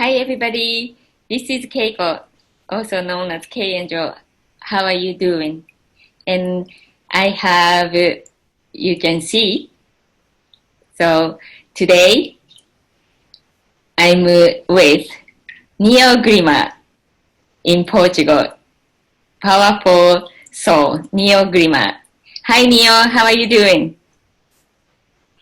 Hi everybody, this is Keiko, also known as K.Angel. How are you doing? And I have, you can see, so today I'm with Neo Glimmer in Portugal. Powerful soul, Neo Glimmer. Hi Neo, how are you doing?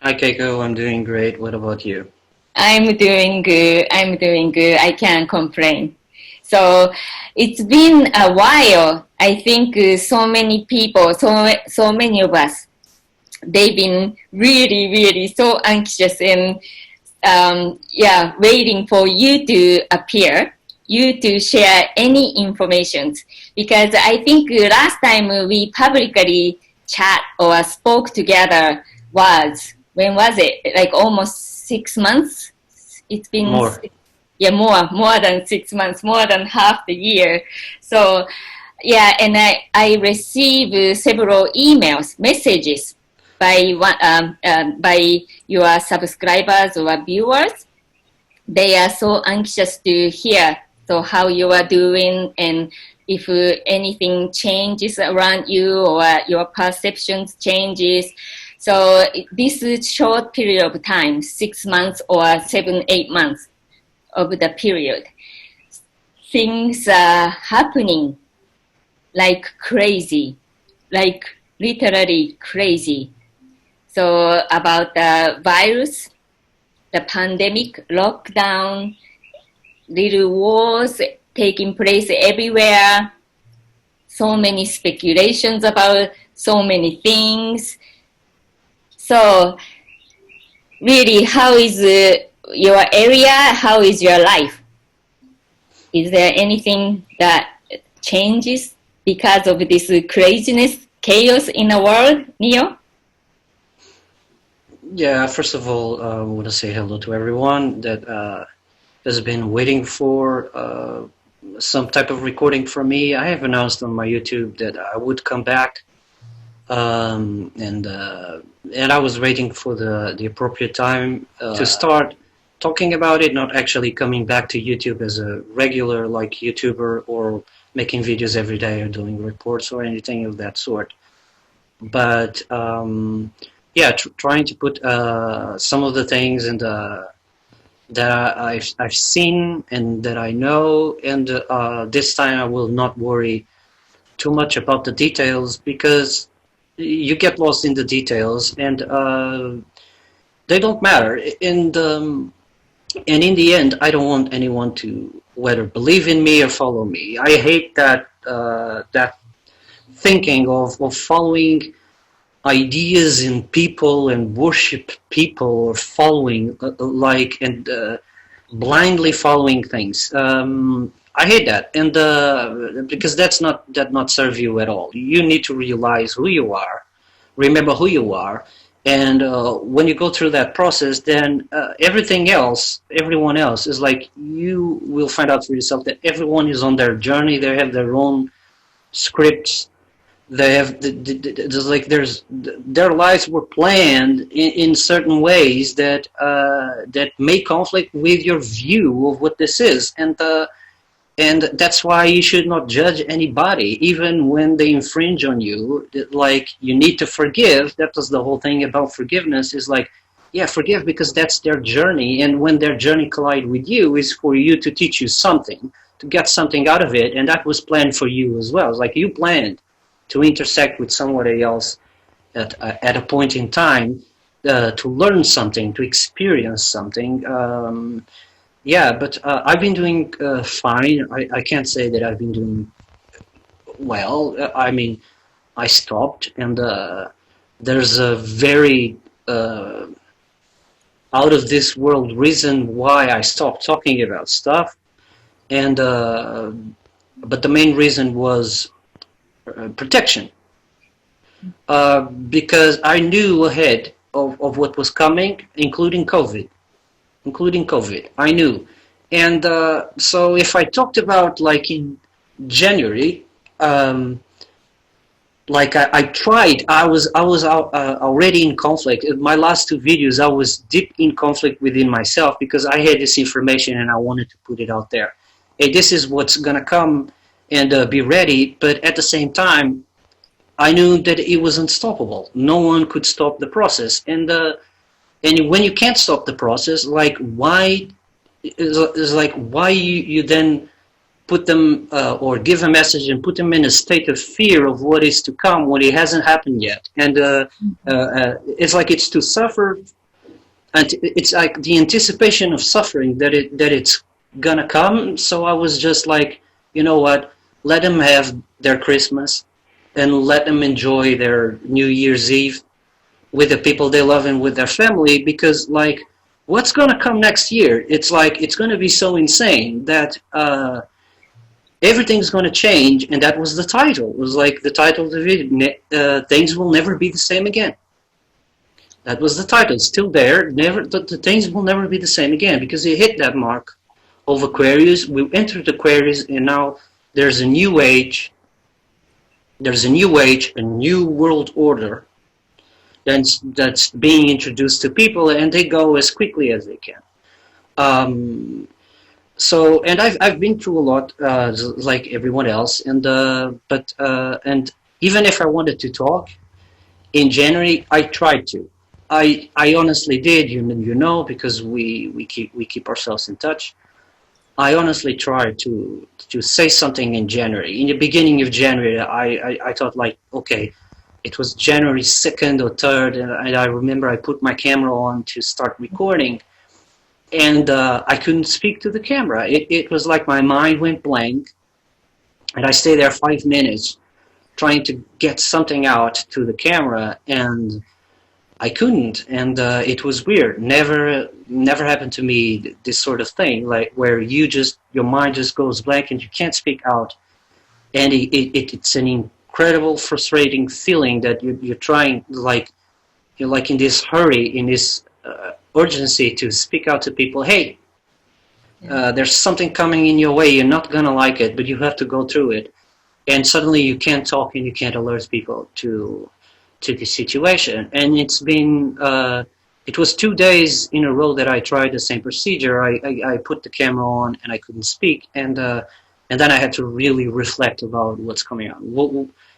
Hi Keiko, I'm doing great. What about you? I'm doing good. I'm doing good. I can't complain. So it's been a while. I think so many people, so many of us, they've been really so anxious and waiting for you to appear, you to share any information. Because I think last time we publicly chat or spoke together was, when was it? Like almost 6 months? It's been, More. yeah, more than 6 months, more than half the year. So, yeah, and I received several emails, messages by your subscribers or viewers. They are so anxious to hear so how you are doing and if anything changes around you or your perceptions changes. So this is short period of time, 6 months or 7, 8 months of the period. Things are happening like crazy, like literally crazy. So about the virus, the pandemic, lockdown, little wars taking place everywhere, so many speculations about so many things. So really, how is your area? How is your life? Is there anything that changes because of this craziness, chaos in the world, Neo? Yeah, first of all, I want to say hello to everyone that has been waiting for some type of recording from me. I have announced on my YouTube that I would come back, and I was waiting for the appropriate time to start talking about it, not actually coming back to YouTube as a regular like YouTuber or making videos every day or doing reports or anything of that sort. But yeah, trying to put some of the things and that I've seen and that I know, and this time I will not worry too much about the details because you get lost in the details and they don't matter. And in the end, I don't want anyone to whether believe in me or follow me. I hate that thinking of following ideas in people and worship people or following like and blindly following things. I hate that, and because that not serve you at all. You need to realize who you are, remember who you are, and when you go through that process, then everything else, everyone else is like you will find out for yourself that everyone is on their journey. They have their own scripts. They have just like their lives were planned in certain ways that that may conflict with your view of what this is, and that's why you should not judge anybody even when they infringe on you. Like you need to forgive. That was the whole thing about forgiveness, is like, yeah, forgive because that's their journey, and when their journey collide with you is for you to teach you something, to get something out of it, and that was planned for you as well. It's like you planned to intersect with somebody else at a point in time, to learn something, to experience something. Yeah, but I've been doing fine. I can't say that I've been doing well. I mean, I stopped, and there's a very out of this world reason why I stopped talking about stuff, and but the main reason was protection. Because I knew ahead of what was coming, including COVID. Including COVID, I knew. And so if I talked about like in January, um, like I tried. I was already in conflict. In my last two videos, I was deep in conflict within myself because I had this information and I wanted to put it out there. Hey, this is what's gonna come, and be ready. But at the same time, I knew that it was unstoppable. No one could stop the process, and when you can't stop the process, like why is like why you then put them, or give a message and put them in a state of fear of what is to come when it hasn't happened yet. And it's like it's to suffer, and it's like the anticipation of suffering that it's gonna come. So I was just like, you know what, let them have their Christmas and let them enjoy their New Year's Eve with the people they love and with their family, because like what's gonna come next year, it's like it's gonna be so insane that everything's going to change. And that was the title. It was like the title of the video, things will never be the same again. That was the title. It's still there. Never, the things will never be the same again, because it hit that mark of Aquarius. We entered Aquarius, and now there's a new age. There's a new age, a new world order that's being introduced to people, and they go as quickly as they can. So, and I've been through a lot, like everyone else, and and even if I wanted to talk in January, I tried to. I honestly did, you know, because we keep ourselves in touch. I honestly tried to say something in January. In the beginning of January, I thought like, okay, it was January 2nd or 3rd, and I remember I put my camera on to start recording. And I couldn't speak to the camera. It was like my mind went blank, and I stayed there 5 minutes trying to get something out to the camera, and I couldn't. And it was weird. Never happened to me, this sort of thing, like where your mind just goes blank and you can't speak out. And it's an incredible, frustrating feeling that you're trying, like you're like in this hurry, in this urgency to speak out to people. Hey, there's something coming in your way. You're not gonna like it, but you have to go through it. And suddenly you can't talk and you can't alert people to the situation. And it's been it was 2 days in a row that I tried the same procedure. I put the camera on and I couldn't speak, and then I had to really reflect about what's coming on.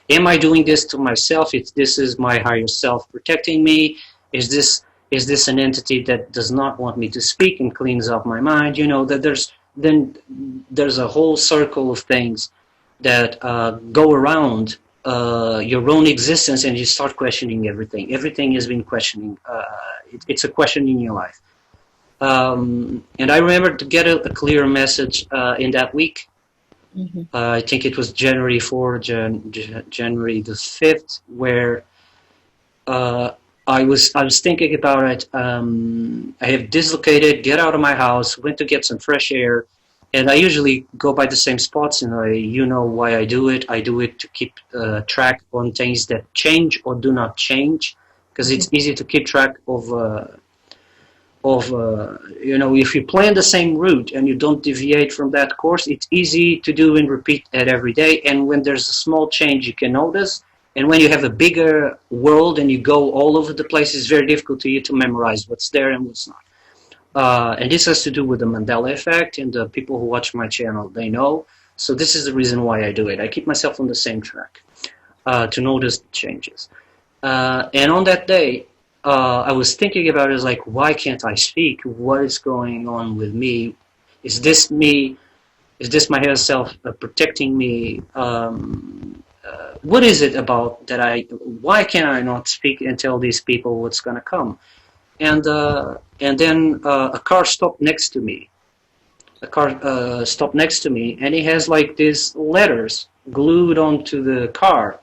Am I doing this to myself? This is my higher self protecting me? Is this an entity that does not want me to speak and cleans up my mind? You know, that there's a whole circle of things that go around your own existence, and you start questioning everything. Everything has been questioning. It's a question in your life. And I remember to get a clear message in that week. Mm-hmm. I think it was January 4th, January the 5th, where I was thinking about it. I have dislocated, get out of my house, went to get some fresh air, and I usually go by the same spots, and you know why I do it. I do it to keep track on things that change or do not change, because it's easy to keep track of you know, if you plan the same route and you don't deviate from that course, it's easy to do and repeat that every day. And when there's a small change, you can notice. And when you have a bigger world and you go all over the place, it's very difficult to you to memorize what's there and what's not. And this has to do with the Mandela effect, and the people who watch my channel, they know. So this is the reason why I do it. I keep myself on the same track to notice the changes. And on that day, I was thinking about it, like, why can't I speak? What is going on with me? Is this me? Is this my higher self protecting me? What is it about that why can I not speak and tell these people what's going to come? And then a car stopped next to me. A car stopped next to me, and it has like these letters glued onto the car.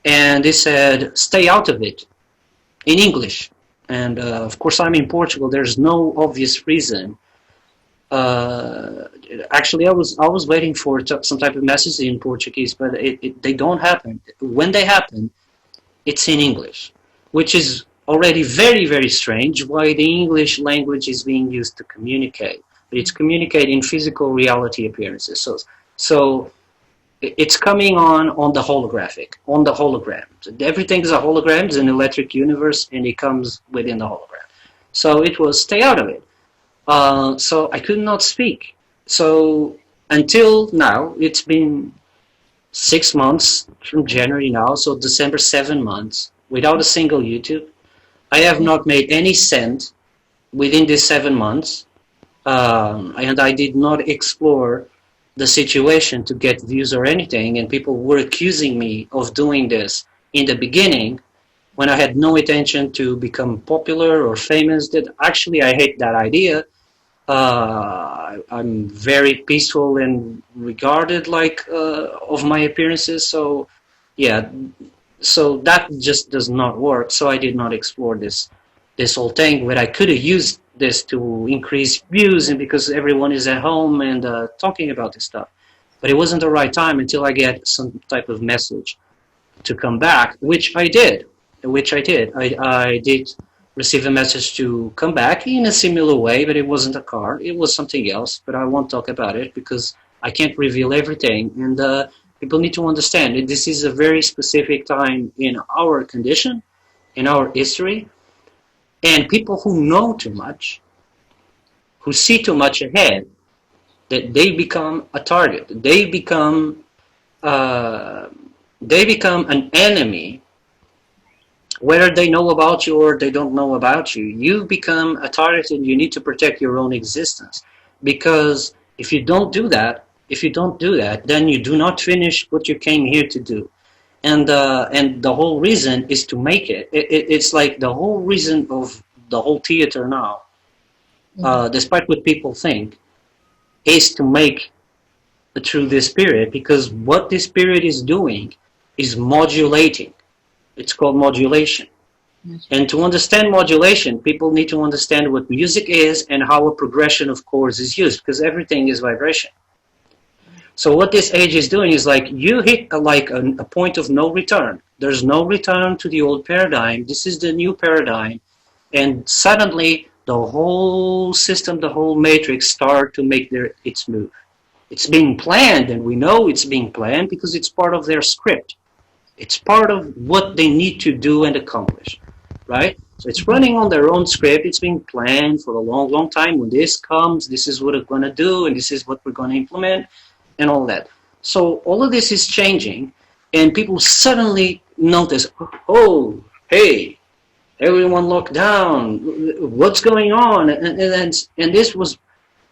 And it said, "Stay out of it," in English. And of course, I'm in Portugal. There's no obvious reason. Actually, I was waiting for some type of message in Portuguese, but they don't happen. When they happen, it's in English, which is already very, very strange. Why the English language is being used to communicate, but it's communicating physical reality appearances. So it's coming on the holographic, on the holograms. Everything is a hologram, it's an electric universe, and it comes within the hologram. So it was stay out of it. So I could not speak. So until now, it's been 6 months from January now, so December, 7 months, without a single YouTube. I have not made any cent within these 7 months, and I did not explore the situation to get views or anything, and people were accusing me of doing this in the beginning when I had no intention to become popular or famous. That actually I hate that idea. I'm very peaceful and regarded like of my appearances. So yeah, so that just does not work. So I did not explore this whole thing where I could have used this to increase views and because everyone is at home and talking about this stuff. But it wasn't the right time until I get some type of message to come back, which I did. I did receive a message to come back in a similar way, but it wasn't a car. It was something else, but I won't talk about it because I can't reveal everything. And people need to understand that this is a very specific time in our condition, in our history, and people who know too much, who see too much ahead, that they become a target. Uh, they become an enemy, whether they know about you or they don't know about you. You become a target, and you need to protect your own existence. Because if you don't do that, then you do not finish what you came here to do. And the whole reason is to make it. It's like the whole reason of the whole theater now, despite what people think, is to make it through this period, because what this period is doing is modulating. It's called modulation. And to understand modulation, people need to understand what music is and how a progression of chords is used, because everything is vibration. So what this age is doing is like you hit a point of no return. There's no return to the old paradigm. This is the new paradigm. And suddenly the whole system, the whole matrix start to make its move. It's being planned, and we know it's being planned because it's part of their script. It's part of what they need to do and accomplish, right? So it's running on their own script. It's being planned for a long, long time. When this comes, this is what we're going to do, and this is what we're going to implement, and all that. So all of this is changing, and people suddenly notice, oh, hey, everyone locked down. What's going on? And this was,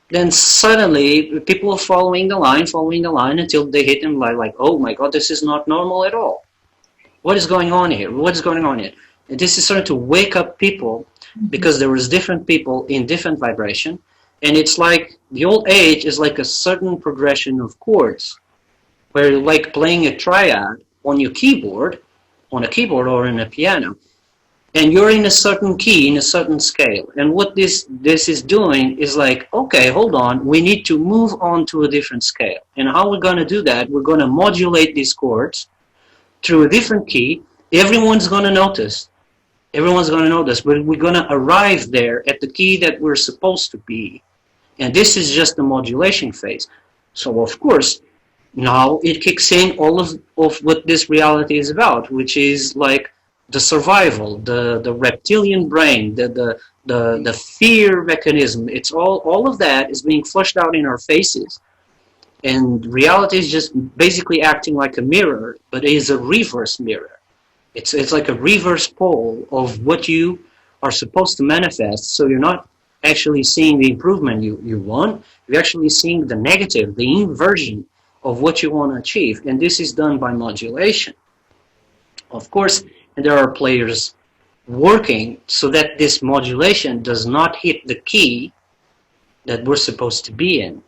then suddenly people are following the line until they hit them like, oh my God, this is not normal at all. What is going on here? What is going on here? And this is starting to wake up people, because there was different people in different vibration. And it's like the old age is like a certain progression of chords, where you're like playing a triad on your keyboard, or in a piano, and you're in a certain key, in a certain scale. And what this is doing is like, okay, hold on, we need to move on to a different scale. And how we're going to do that? We're going to modulate these chords through a different key. Everyone's going to notice, but we're going to arrive there at the key that we're supposed to be. And this is just the modulation phase. So of course, now it kicks in all of what this reality is about, which is like the survival, the reptilian brain, the fear mechanism. It's all of that is being flushed out in our faces. And reality is just basically acting like a mirror, but it is a reverse mirror. It's like a reverse pole of what you are supposed to manifest. So you're not actually seeing the improvement you want. You're actually seeing the negative, the inversion of what you want to achieve. And this is done by modulation. Of course, and there are players working so that this modulation does not hit the key that we're supposed to be in.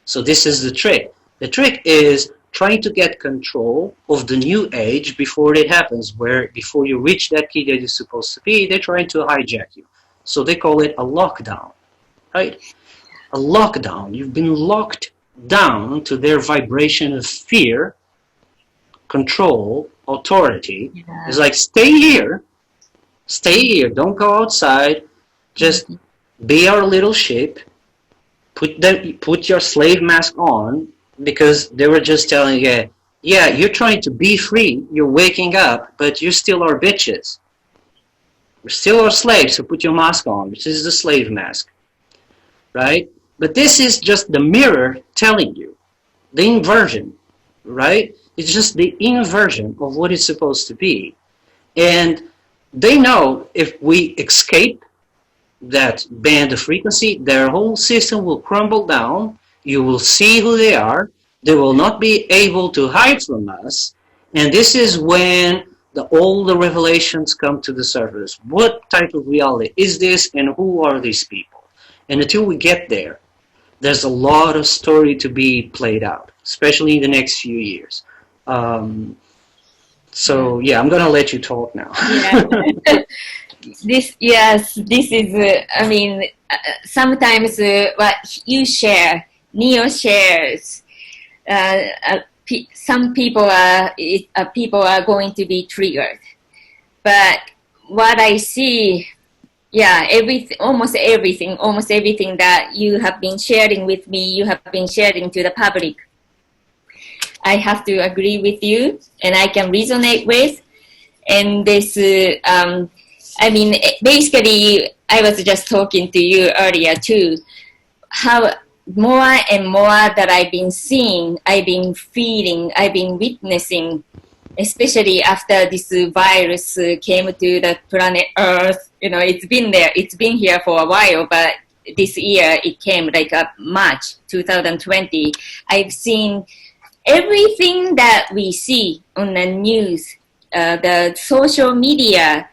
So this is the trick. The trick is trying to get control of the new age before it happens, where before you reach that key that you're supposed to be, they're trying to hijack you. So they call it a lockdown, right? A lockdown. You've been locked down to their vibration of fear, control, authority. Yeah. It's like, stay here, don't go outside, just be our little sheep, put your slave mask on, because they were just telling you, Yeah, you're trying to be free. You're waking up, but you still are bitches. You still are slaves. So put your mask on, which is the slave mask, right? But this is just the mirror telling you the inversion, right? It's just the inversion of what it's supposed to be. And they know if we escape that band of frequency, their whole system will crumble down. You will see who they are. They will not be able to hide from us. And this is when all the revelations come to the surface. What type of reality is this, and who are these people? And until we get there, there's a lot of story to be played out, especially in the next few years. So yeah, I'm gonna let you talk now. Yeah. This is, sometimes what you share, Neo shares, some people are going to be triggered. But what I see, yeah, almost everything that you have been sharing with me, you have been sharing to the public. I have to agree with you, and I can resonate with. And this, basically, I was just talking to you earlier too, how more and more that I've been seeing, I've been feeling, I've been witnessing, especially after this virus came to the planet Earth. It's been there, it's been here for a while, but this year it came like March 2020. I've seen everything that we see on the news, the social media,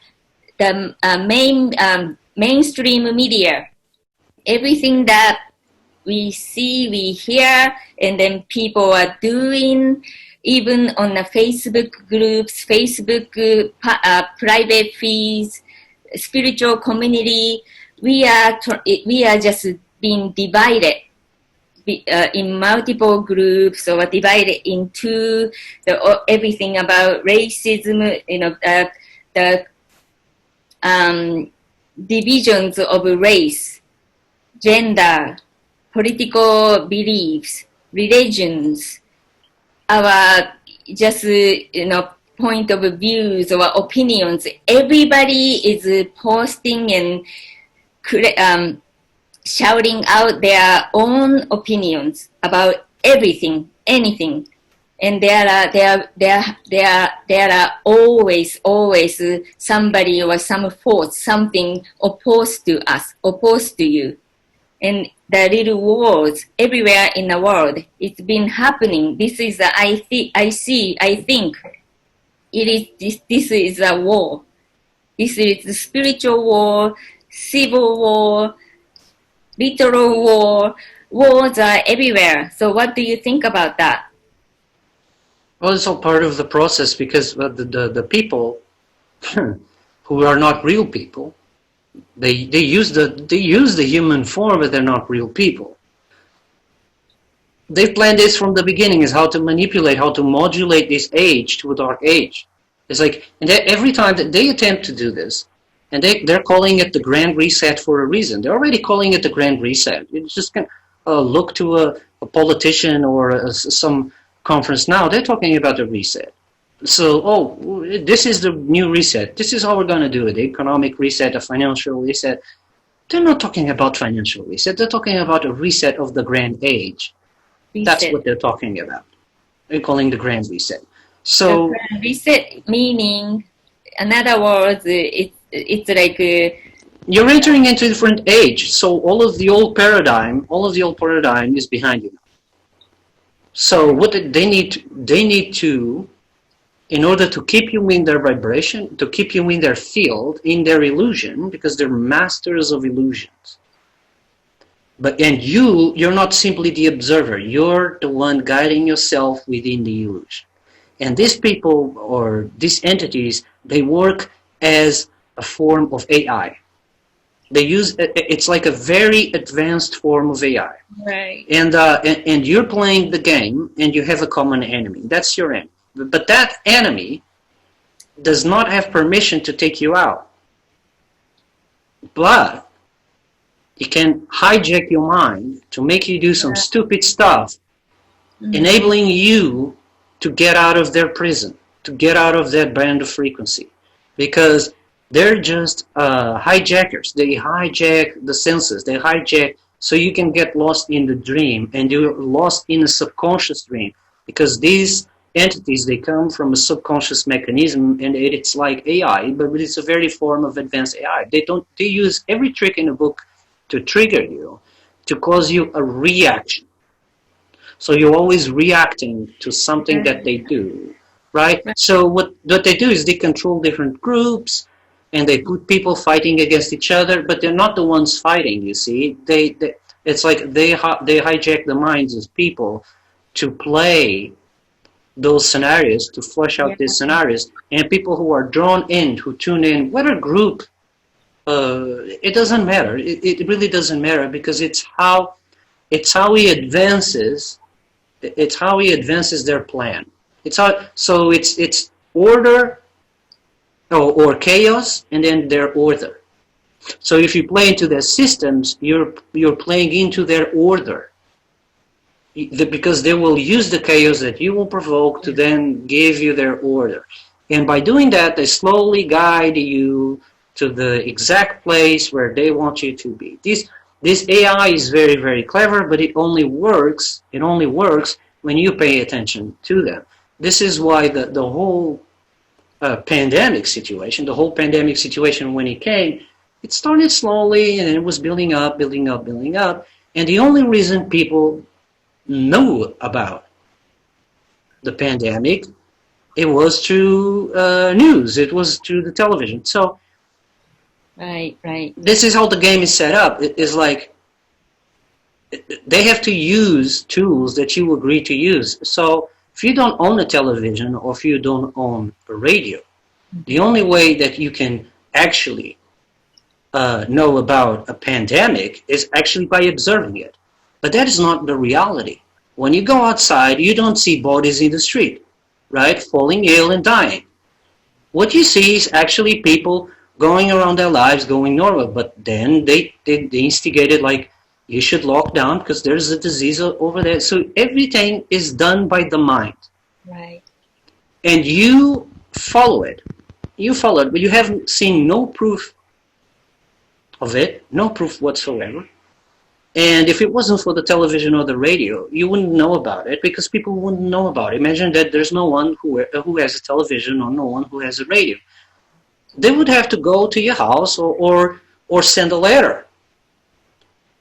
the mainstream media, everything that we see, we hear, and then people are doing, even on the Facebook groups, Facebook private feeds, spiritual community, we are just being divided in multiple groups, or divided into everything about racism, the divisions of race, gender, political beliefs, religions, our just point of views or opinions. Everybody is posting and shouting out their own opinions about everything, anything. And there are always somebody or some force, something opposed to us, opposed to you. And the little wars everywhere in the world, it's been happening. This is I think it is this is a war. This is a spiritual war, civil war, literal war. Wars are everywhere. So what do you think about that? Well, it's all part of the process, because the people who are not real people, they use the human form, but they're not real people. They planned this from the beginning, is how to manipulate, how to modulate this age to a dark age. It's like, and every time that they attempt to do this, and they're calling it the Grand Reset for a reason. They're already calling it the Grand Reset. It's just going to look to a politician or some conference now. They're talking about a reset. So, this is the new reset. This is how we're going to do it. Economic reset, a financial reset. They're not talking about financial reset. They're talking about a reset of the grand age. Reset. That's what they're talking about. They're calling the grand reset. So, the grand reset meaning, in other words, it's like you're entering into a different age. So all of the old paradigm is behind you. So what they need to, in order to keep you in their vibration, to keep you in their field, in their illusion, because they're masters of illusions. And you're not simply the observer. You're the one guiding yourself within the illusion. And these people, or these entities, they work as a form of AI. It's like a very advanced form of AI. Right. And you're playing the game, and you have a common enemy. That's your enemy. But that enemy does not have permission to take you out. But it can hijack your mind to make you do some stupid stuff, enabling you to get out of their prison, to get out of that band of frequency, because they're just hijackers. They hijack the senses. They hijack so you can get lost in the dream, and you're lost in a subconscious dream, because these entities, they come from a subconscious mechanism, and it's like AI, but it's a very form of advanced AI. They use every trick in the book to trigger you, to cause you a reaction. So you're always reacting to something that they do, right? So what they do is they control different groups, and they put people fighting against each other, but they're not the ones fighting. You see, it's like they hijack the minds of people to play those scenarios, to flesh out these scenarios, and people who are drawn in, who tune in, whether group, it doesn't matter. It really doesn't matter, because it's how he advances. It's how he advances their plan. It's order or chaos, and then their order. So if you play into their systems, you're playing into their order, because they will use the chaos that you will provoke to then give you their order. And by doing that, they slowly guide you to the exact place where they want you to be. This AI is very, very clever, but it only works when you pay attention to them. This is why the whole pandemic situation when it came, it started slowly, and it was building up. And the only reason people know about the pandemic, it was through news, it was through the television. So Right. this is how the game is set up. It is like they have to use tools that you agree to use. So if you don't own a television, or if you don't own a radio, the only way that you can actually know about a pandemic is actually by observing it. But that is not the reality. When you go outside, you don't see bodies in the street, right? Falling ill and dying. What you see is actually people going around their lives, going normal. But then they instigated, like, you should lock down because there's a disease over there. So everything is done by the mind. Right. And you follow it. But you haven't seen no proof of it, no proof whatsoever. And if it wasn't for the television or the radio, you wouldn't know about it, because people wouldn't know about it. Imagine that there's no one who has a television, or no one who has a radio. They would have to go to your house or send a letter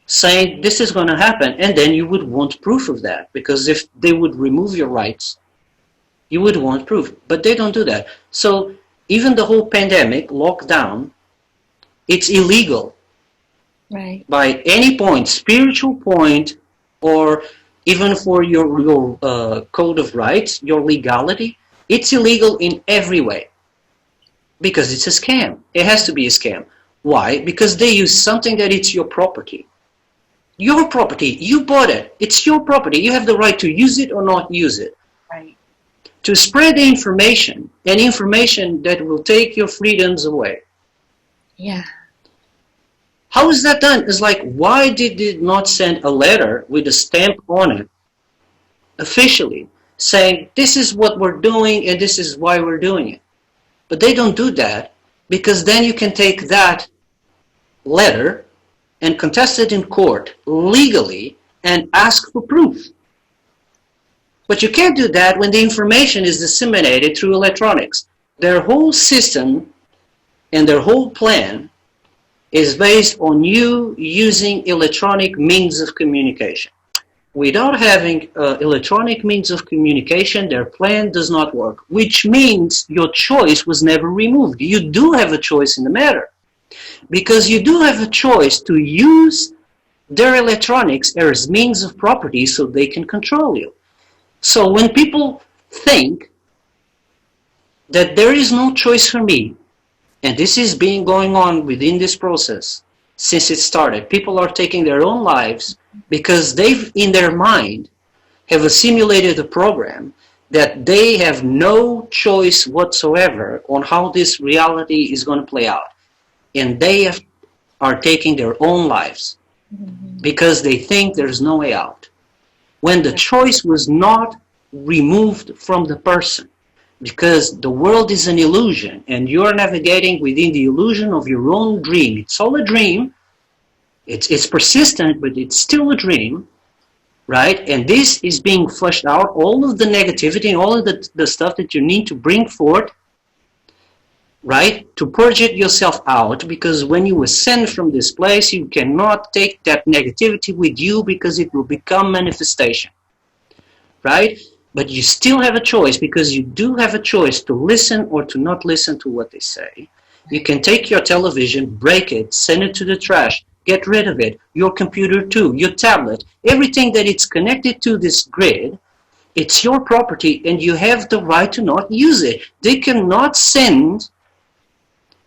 saying this is going to happen, and then you would want proof of that, because if they would remove your rights, you would want proof. But they don't do that. So even the whole pandemic lockdown, it's illegal. Right. By any point, spiritual point, or even for your code of rights, your legality, it's illegal in every way, because it's a scam. It has to be a scam. Why? Because they use something that it's your property. Your property. You bought it. It's your property. You have the right to use it or not use it. Right. To spread the information, and information that will take your freedoms away. Yeah. How is that done? It's like, why did they not send a letter with a stamp on it, officially, saying this is what we're doing and this is why we're doing it? But they don't do that, because then you can take that letter and contest it in court legally and ask for proof. But you can't do that when the information is disseminated through electronics. Their whole system and their whole plan is based on you using electronic means of communication. Without having electronic means of communication, their plan does not work, which means your choice was never removed. You do have a choice in the matter, because you do have a choice to use their electronics as means of property so they can control you. So when people think that there is no choice for me, and this is being going on within this process since it started, people are taking their own lives because they've, in their mind, have assimilated a program that they have no choice whatsoever on how this reality is going to play out. And they are taking their own lives because they think there's no way out. When the choice was not removed from the person, because the world is an illusion and you're navigating within the illusion of your own dream. It's all a dream. It's persistent, but it's still a dream, right? And this is being flushed out, all of the negativity, all of the stuff that you need to bring forth, right? To purge it yourself out, because when you ascend from this place, you cannot take that negativity with you because it will become manifestation, right? But you still have a choice, because you do have a choice to listen or to not listen to what they say. You can take your television, break it, send it to the trash, get rid of it, your computer too, your tablet, everything that it's connected to this grid, it's your property and you have the right to not use it. They cannot send,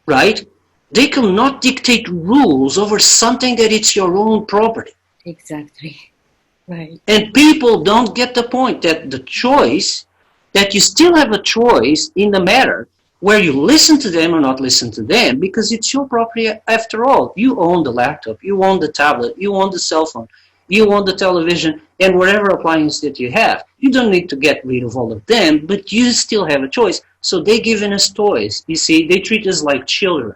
right? They cannot dictate rules over something that it's your own property. Exactly. Right. And people don't get the point that the choice, that you still have a choice in the matter where you listen to them or not listen to them, because it's your property after all. You own the laptop, you own the tablet, you own the cell phone, you own the television, and whatever appliance that you have. You don't need to get rid of all of them, but you still have a choice. So they're giving us toys. You see, they treat us like children.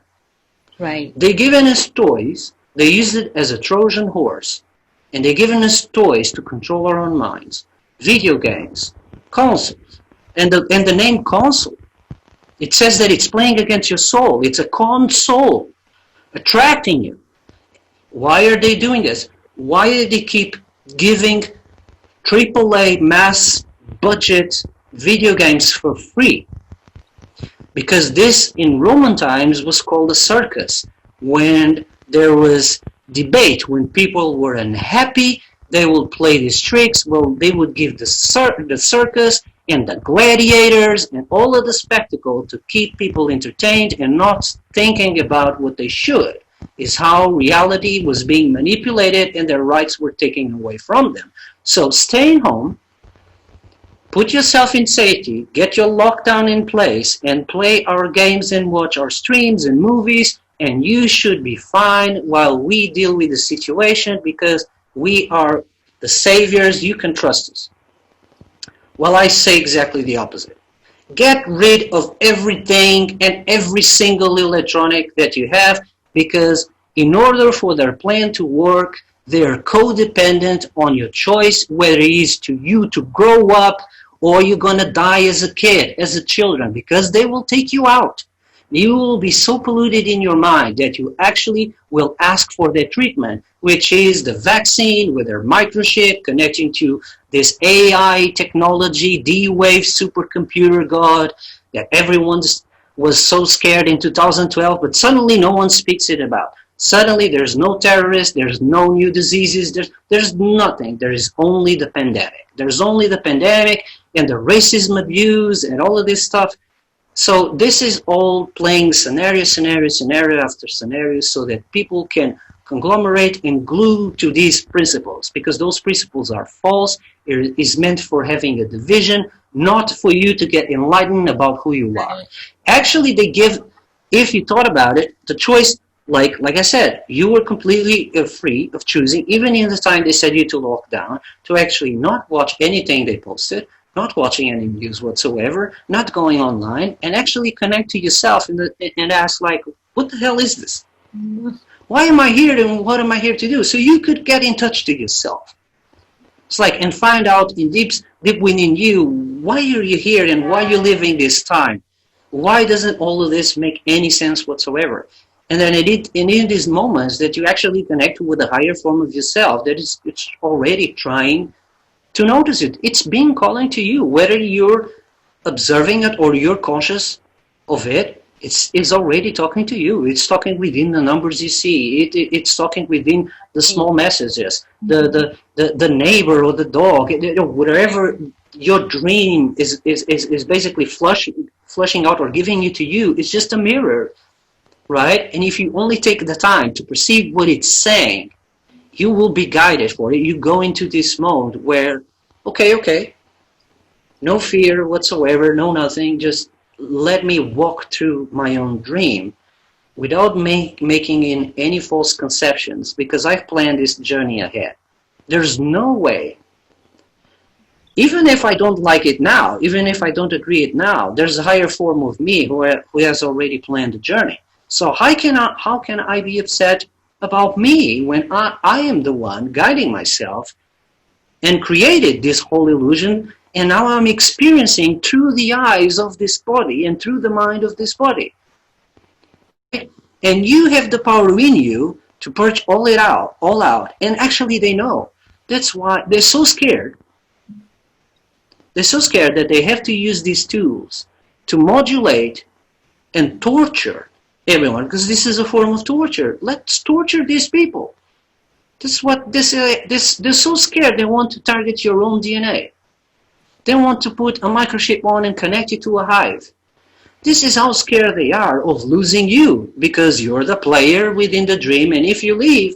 Right. They're giving us toys. They use it as a Trojan horse. And they're giving us toys to control our own minds. Video games, consoles. And the name console, it says that it's playing against your soul. It's a console attracting you. Why are they doing this? Why do they keep giving AAA mass budget video games for free? Because this in Roman times was called a circus. When there was debate, when people were unhappy, they would play these tricks. Well, they would give the circus and the gladiators and all of the spectacle to keep people entertained and not thinking about what they should, is how reality was being manipulated and their rights were taken away from them. So staying home, put yourself in safety, get your lockdown in place, and play our games and watch our streams and movies, and you should be fine while we deal with the situation, because we are the saviors. You can trust us. Well, I say exactly the opposite. Get rid of everything and every single electronic that you have, because in order for their plan to work, they're codependent on your choice, whether it is to you to grow up or you're going to die as a kid, as a children, because they will take you out. You will be so polluted in your mind that you actually will ask for their treatment, which is the vaccine with their microchip connecting to this AI technology, D-Wave supercomputer god that everyone was so scared in 2012, but suddenly no one speaks it about. Suddenly there's no terrorists, there's no new diseases, there's nothing. There is only the pandemic. There's only the pandemic and the racism abuse and all of this stuff. So this is all playing scenario after scenario so that people can conglomerate and glue to these principles, because those principles are false. It is meant for having a division, not for you to get enlightened about who you are. Actually, they give, if you thought about it, the choice, like I said, you were completely free of choosing, even in the time they said you to lock down, to actually not watch anything they posted, not watching any news whatsoever, not going online, and actually connect to yourself and ask, like, what the hell is this? Why am I here and what am I here to do? So you could get in touch to yourself. It's like, and find out in deep within you, why are you here and why are you living this time? Why doesn't all of this make any sense whatsoever? And then in these moments that you actually connect with a higher form of yourself that it's already trying to notice it. It's being calling to you, whether you're observing it or you're conscious of it. It's already talking to you. It's talking within the numbers you see. It's talking within the small messages, the neighbor or the dog, whatever your dream is basically flushing out or giving it to you. It's just a mirror, right? And if you only take the time to perceive what it's saying, you will be guided for it. You go into this mode where, okay, no fear whatsoever, no nothing, just let me walk through my own dream without making in any false conceptions, because I've planned this journey ahead. There's no way Even if I don't like it now, even if I don't agree it now, there's a higher form of me who has already planned the journey. So how can I be upset about me when I am the one guiding myself and created this whole illusion, and now I'm experiencing through the eyes of this body and through the mind of this body. And you have the power in you to purge all out. And actually they know. That's why they're so scared. They're so scared that they have to use these tools to modulate and torture everyone, because this is a form of torture. Let's torture these people. This is what they're so scared they want to target your own DNA. They want to put a microchip on and connect you to a hive. This is how scared they are of losing you, because you're the player within the dream, and if you leave,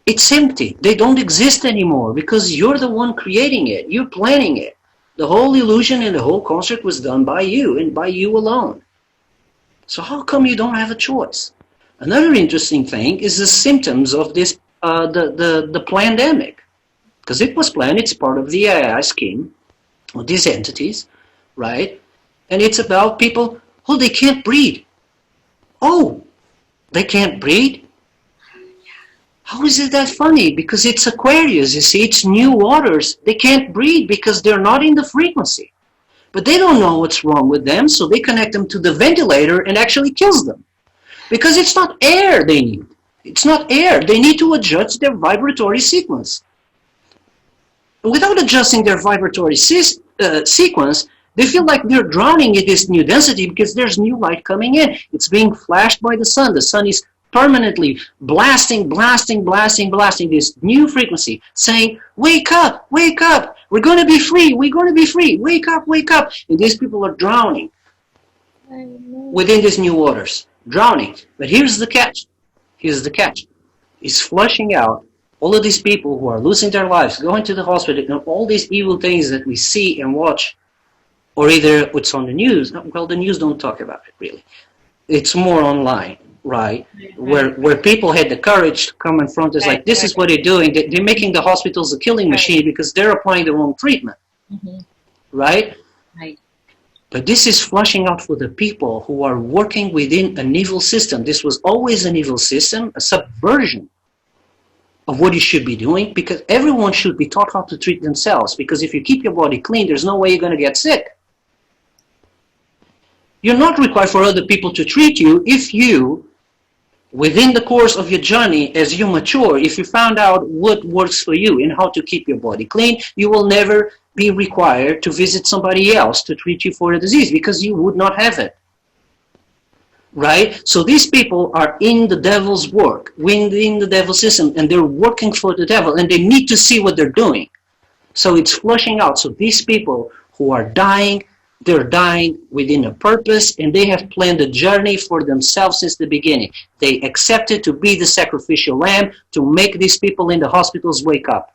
it's empty. They don't exist anymore because you're the one creating it. You're planning it. The whole illusion and the whole construct was done by you and by you alone. So how come you don't have a choice? Another interesting thing is the symptoms of this, the pandemic. Because it was planned, it's part of the AI scheme of these entities, right? And it's about people, oh, they can't breathe. Oh, they can't breathe? How is it that funny? Because it's Aquarius, you see, it's new waters. They can't breathe because they're not in the frequency. But they don't know what's wrong with them, so they connect them to the ventilator and actually kills them. Because it's not air they need. It's not air. They need to adjust their vibratory sequence. Without adjusting their vibratory sequence, they feel like they're drowning in this new density because there's new light coming in. It's being flashed by the sun. The sun is permanently blasting this new frequency, saying, wake up, we're going to be free, wake up. And these people are drowning within these new waters, drowning. But here's the catch. It's flushing out all of these people who are losing their lives, going to the hospital, and all these evil things that we see and watch, or either it's on the news. Well, the news don't talk about it, really. It's more online. Right, where people had the courage to come in front us like, this is what they're doing. They're making the hospitals a killing machine because they're applying the wrong treatment. Right? But this is flushing out for the people who are working within an evil system. This was always an evil system, a subversion of what you should be doing, because everyone should be taught how to treat themselves. Because if you keep your body clean, there's no way you're going to get sick. You're not required for other people to treat you if you, within the course of your journey, as you mature, if you found out what works for you and how to keep your body clean, you will never be required to visit somebody else to treat you for a disease because you would not have it. Right? So these people are in the devil's work, within the devil's system, and they're working for the devil, and they need to see what they're doing. So it's flushing out. So these people who are dying, they're dying within a purpose, and they have planned a journey for themselves since the beginning. They accepted to be the sacrificial lamb to make these people in the hospitals wake up.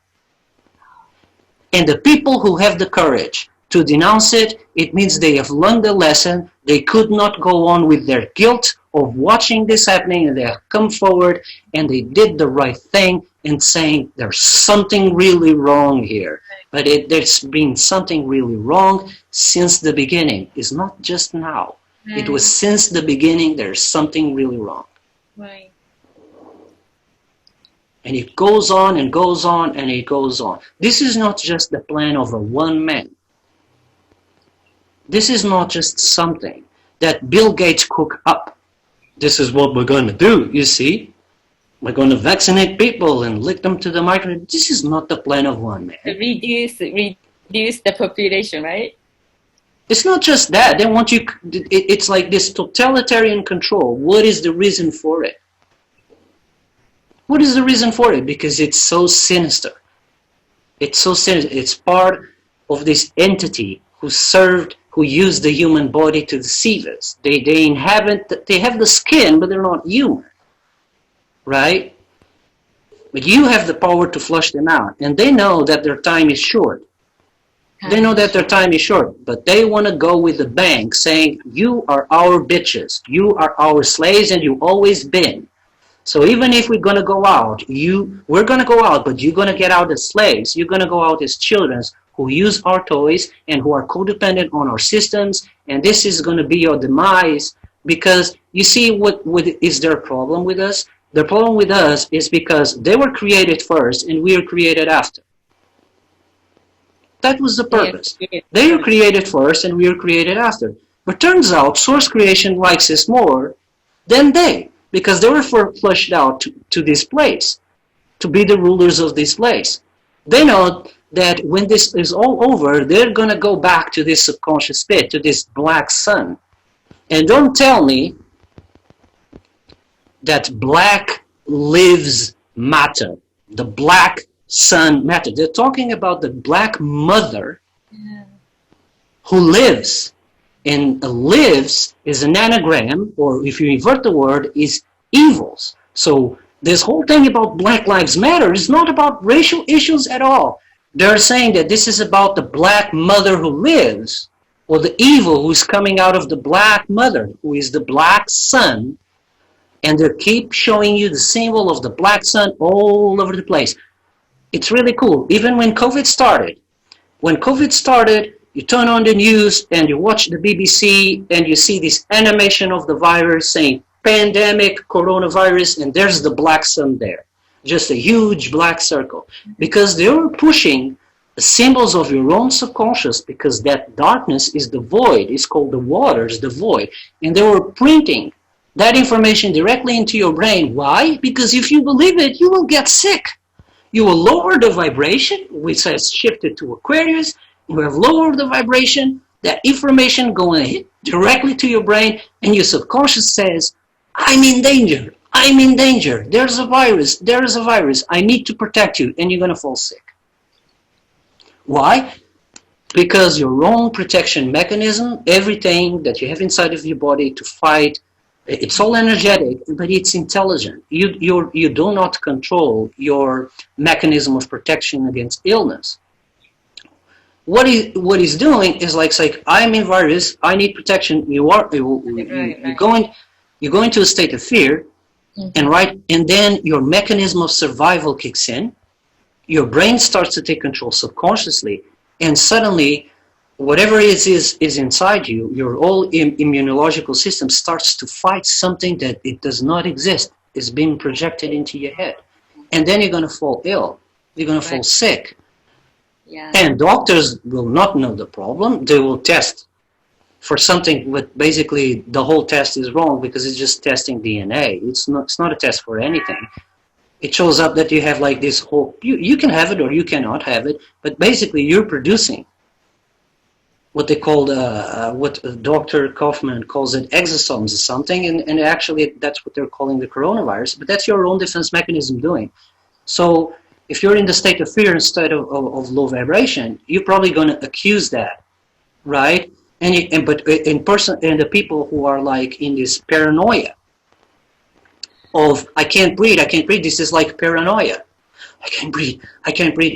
And the people who have the courage to denounce it, it means they have learned the lesson. They could not go on with their guilt of watching this happening, and they have come forward and they did the right thing in saying there's something really wrong here. But there's been something really wrong since the beginning. It's not just now. It was since the beginning there's something really wrong. Right. And it goes on and goes on and it goes on. This is not just the plan of a one man. This is not just something that Bill Gates cooked up. This is what we're going to do, you see. We're going to vaccinate people and lick them to the microchip. This is not the plan of one man. Reduce the population, right? It's not just that. They want you. It's like this totalitarian control. What is the reason for it? What is the reason for it? Because it's so sinister. It's so sinister. It's part of this entity who used the human body to deceive us. They have the skin, but they're not human. Right? But you have the power to flush them out. And they know that their time is short. They know that their time is short. But they want to go with the bank saying, you are our bitches. You are our slaves and you've always been. So even if we're gonna go out, we're gonna go out, but you're gonna get out as slaves. You're gonna go out as children who use our toys and who are codependent on our systems, and this is gonna be your demise. Because you see, what is their problem with us? The problem with us is because they were created first and we are created after. That was the purpose. They were created first and we were created after. But turns out source creation likes us more than they, because they were flushed out to this place, to be the rulers of this place. They know that when this is all over, they're going to go back to this subconscious pit, to this black sun. And don't tell me that black lives matter. The black sun matter. They're talking about the black mother who lives. And lives is an anagram, or if you invert the word, is evils. So this whole thing about Black Lives Matter is not about racial issues at all. They're saying that this is about the black mother who lives, or the evil who's coming out of the black mother, who is the black sun. And they keep showing you the symbol of the black sun all over the place. It's really cool. Even when COVID started, you turn on the news and you watch the BBC and you see this animation of the virus saying pandemic, coronavirus, and there's the black sun there. Just a huge black circle. Because they were pushing the symbols of your own subconscious, because that darkness is the void. It's called the waters, the void. And they were printing that information directly into your brain. Why? Because if you believe it, you will get sick. You will lower the vibration, which has shifted to Aquarius. You have lowered the vibration, that information going to hit directly to your brain, and your subconscious says, I'm in danger, I'm in danger, there's a virus, I need to protect you, and you're going to fall sick. Why? Because your own protection mechanism, everything that you have inside of your body to fight, it's all energetic, but it's intelligent. You do not control your mechanism of protection against illness. What he's doing is like I'm in virus, I need protection. You go into a state of fear, and then your mechanism of survival kicks in. Your brain starts to take control subconsciously, and suddenly, whatever it is inside you, your whole immunological system starts to fight something that it does not exist. It's being projected into your head, and then you're going to fall ill. You're going to fall sick. Yeah. And doctors will not know the problem. They will test for something, but basically the whole test is wrong because it's just testing DNA. It's not a test for anything. It shows up that you have like this whole, you can have it or you cannot have it, but basically you're producing what they call, what Dr. Kaufman calls it exosomes or something, and actually that's what they're calling the coronavirus, but that's your own defense mechanism doing. So if you're in the state of fear instead of low vibration, you're probably going to accuse that, right? But the people who are like in this paranoia of I can't breathe, this is like paranoia. I can't breathe.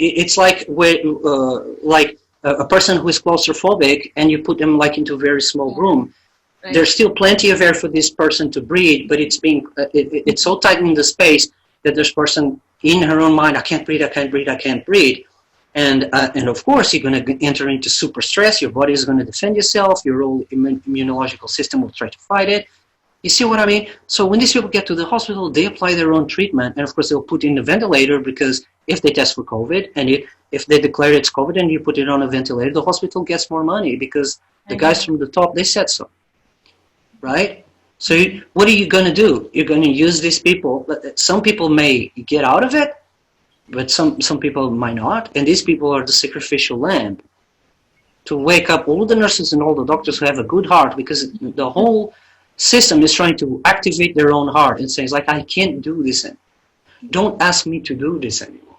It's like a person who is claustrophobic, and you put them like into a very small room. Right. There's still plenty of air for this person to breathe, but it's being it's so tight in the space that this person in her own mind, I can't breathe. And of course, you're going to enter into super stress. Your body is going to defend yourself. Your whole immunological system will try to fight it. You see what I mean? So when these people get to the hospital, they apply their own treatment. And of course, they'll put in a ventilator, because if they test for COVID and if they declare it's COVID and you put it on a ventilator, the hospital gets more money because the guys from the top, they said so. Right? So what are you going to do? You're going to use these people. Some people may get out of it, but some people might not. And these people are the sacrificial lamb to wake up all the nurses and all the doctors who have a good heart, because the whole system is trying to activate their own heart and says, like, I can't do this anymore. Don't ask me to do this anymore.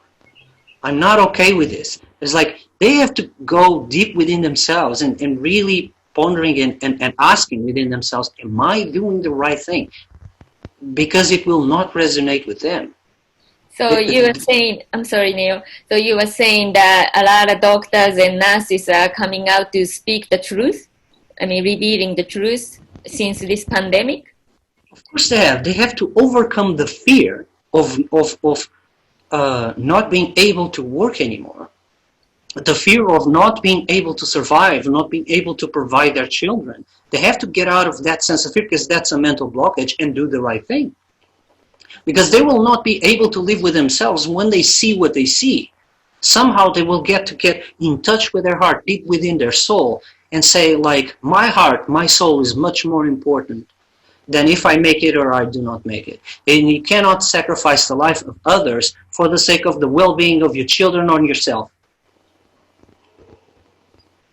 I'm not okay with this. It's like they have to go deep within themselves and really pondering and asking within themselves, am I doing the right thing? Because it will not resonate with them. So you were saying, I'm sorry, Neo. So you were saying that a lot of doctors and nurses are coming out to speak the truth? I mean, revealing the truth since this pandemic? Of course they have. They have to overcome the fear of not being able to work anymore, the fear of not being able to survive, not being able to provide their children. They have to get out of that sense of fear because that's a mental blockage and do the right thing. Because they will not be able to live with themselves when they see what they see. Somehow they will get in touch with their heart, deep within their soul, and say, like, my heart, my soul is much more important than if I make it or I do not make it. And you cannot sacrifice the life of others for the sake of the well-being of your children or yourself.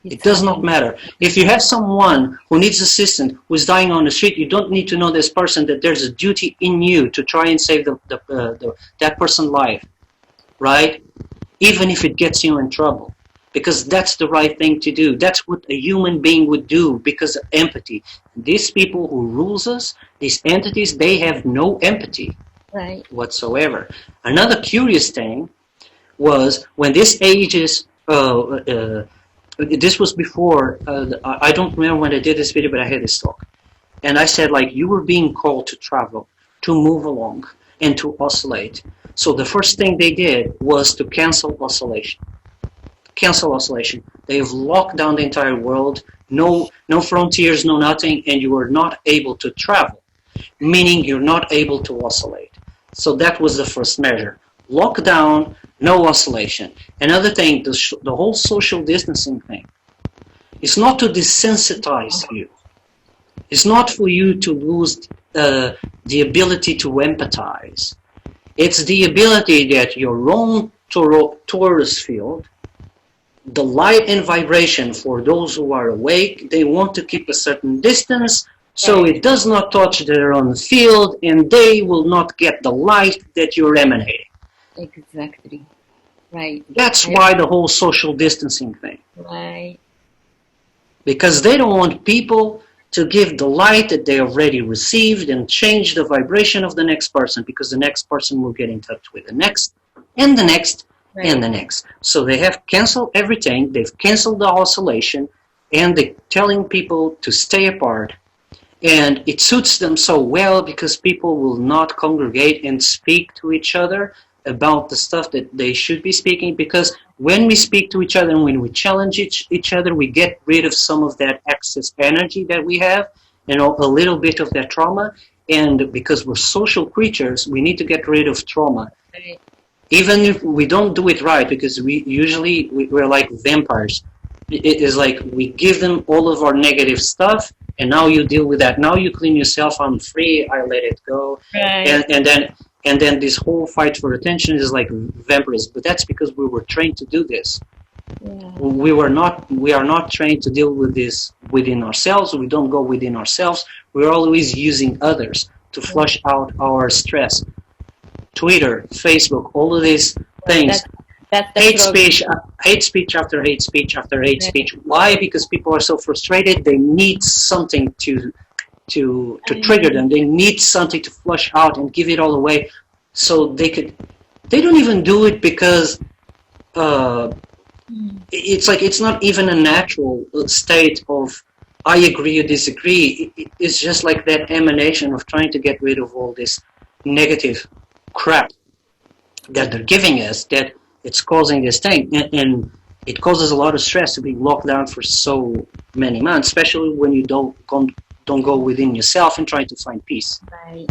It does not matter. If you have someone who needs assistance, who is dying on the street, you don't need to know this person that there's a duty in you to try and save that person's life, right? Even if it gets you in trouble. Because that's the right thing to do. That's what a human being would do because of empathy. These people who rules us, these entities, they have no empathy whatsoever. Another curious thing was when this ages... this was before, I don't remember when I did this video, but I had this talk. And I said, like, you were being called to travel, to move along, and to oscillate. So the first thing they did was to cancel oscillation. Cancel oscillation. They've locked down the entire world, no frontiers, no nothing, and you are not able to travel, meaning you're not able to oscillate. So that was the first measure. Lockdown, no oscillation. Another thing, the whole social distancing thing, it's not to desensitize you. It's not for you to lose the ability to empathize. It's the ability that your own torus field, the light and vibration for those who are awake, they want to keep a certain distance so it does not touch their own field and they will not get the light that you're emanating. Exactly. Right. That's why the whole social distancing thing. Right. Because they don't want people to give the light that they already received and change the vibration of the next person, because the next person will get in touch with the next and the next and the next. So they have canceled everything. They've canceled the oscillation and they're telling people to stay apart. And it suits them so well because people will not congregate and speak to each other about the stuff that they should be speaking, because when we speak to each other and when we challenge each other, we get rid of some of that excess energy that we have and a little bit of that trauma. And because we're social creatures, we need to get rid of trauma. Right. Even if we don't do it right, because we're like vampires. It is like we give them all of our negative stuff, and now you deal with that. Now you clean yourself. I'm free. I let it go. Right. And then this whole fight for attention is like vampirism. But that's because we were trained to do this. Yeah. We are not trained to deal with this within ourselves. We don't go within ourselves. We're always using others to flush out our stress. Twitter, Facebook, all of these things. That's hate speech after hate speech after hate speech. Why? Because people are so frustrated. They need something to trigger them. They need something to flush out and give it all away, so they don't even do it because it's like it's not even a natural state of I agree or disagree. It's just like that emanation of trying to get rid of all this negative crap that they're giving us, that it's causing this thing, and it causes a lot of stress to be locked down for so many months, especially when you don't go within yourself and try to find peace. Right.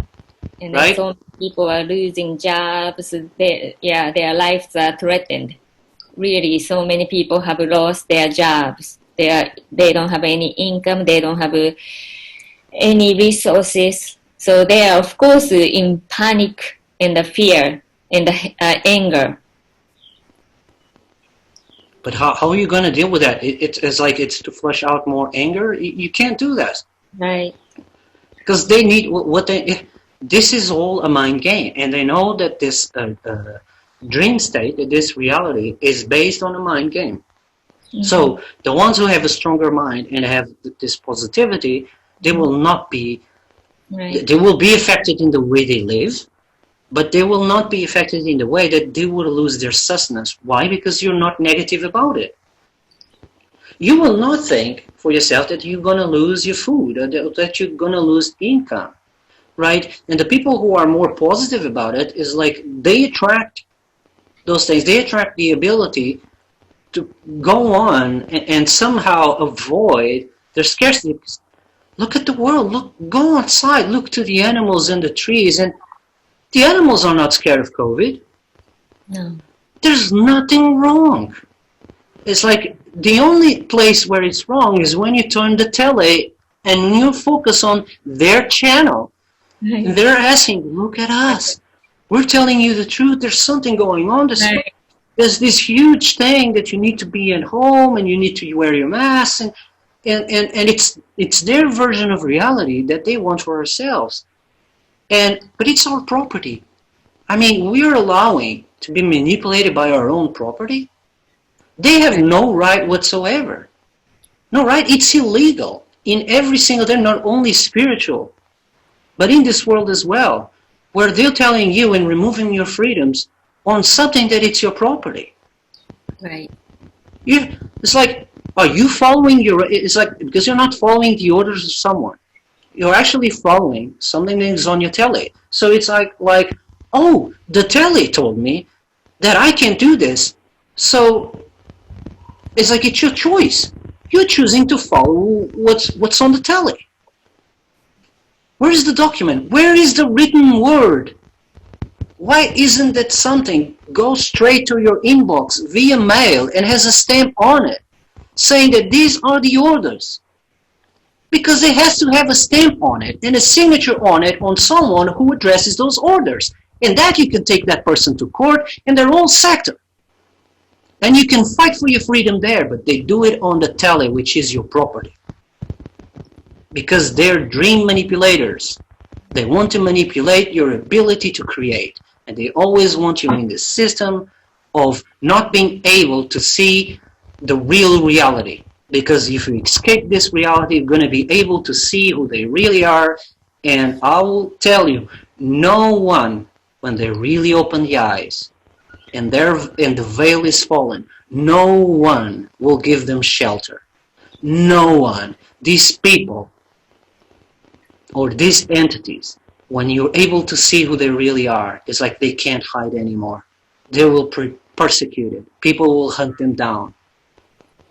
And right? So many people are losing jobs. Their lives are threatened. Really, so many people have lost their jobs. They don't have any income. They don't have any resources. So they are, of course, in panic, in the fear, in the anger. But how are you going to deal with that? It's like it's to flush out more anger. You can't do that. Right. Because they need this is all a mind game, and they know that this dream state, this reality, is based on a mind game. Mm-hmm. So the ones who have a stronger mind and have this positivity, they will not be. Right. They will be affected in the way they live, but they will not be affected in the way that they will lose their sustenance. Why? Because you're not negative about it. You will not think for yourself that you're going to lose your food or that you're going to lose income. right? And the people who are more positive about it is like they attract those things. They attract the ability to go on and somehow avoid their scarcity. Look at the world. Look, go outside. Look to the animals and the trees, and the animals are not scared of COVID. No. There's nothing wrong. It's like the only place where it's wrong is when you turn the tele and you focus on their channel. Right. And they're asking, look at us. We're telling you the truth. There's something going on. Right. There's this huge thing that you need to be at home and you need to wear your mask. And it's their version of reality that they want for ourselves. But it's our property. I mean, we're allowing to be manipulated by our own property. They have no right whatsoever. No right. It's illegal in every single. They're not only spiritual, but in this world as well, where they're telling you and removing your freedoms on something that it's your property. Right. It's like, are you following it's like, because you're not following the orders of someone. You're actually following something that is on your telly. So it's like, oh, the telly told me that I can't do this. So it's like it's your choice. You're choosing to follow what's on the telly. Where is the document? Where is the written word? Why isn't that something goes straight to your inbox via mail and has a stamp on it saying that these are the orders? Because it has to have a stamp on it and a signature on it on someone who addresses those orders. And that you can take that person to court in their own sector. And you can fight for your freedom there, but they do it on the tele, which is your property. Because they're dream manipulators. They want to manipulate your ability to create. And they always want you in this system of not being able to see the real reality. Because if you escape this reality, you're going to be able to see who they really are. And I will tell you, no one, when they really open the eyes and the veil is fallen, no one will give them shelter. No one. These people or these entities, when you're able to see who they really are, it's like they can't hide anymore. They will persecute it. People will hunt them down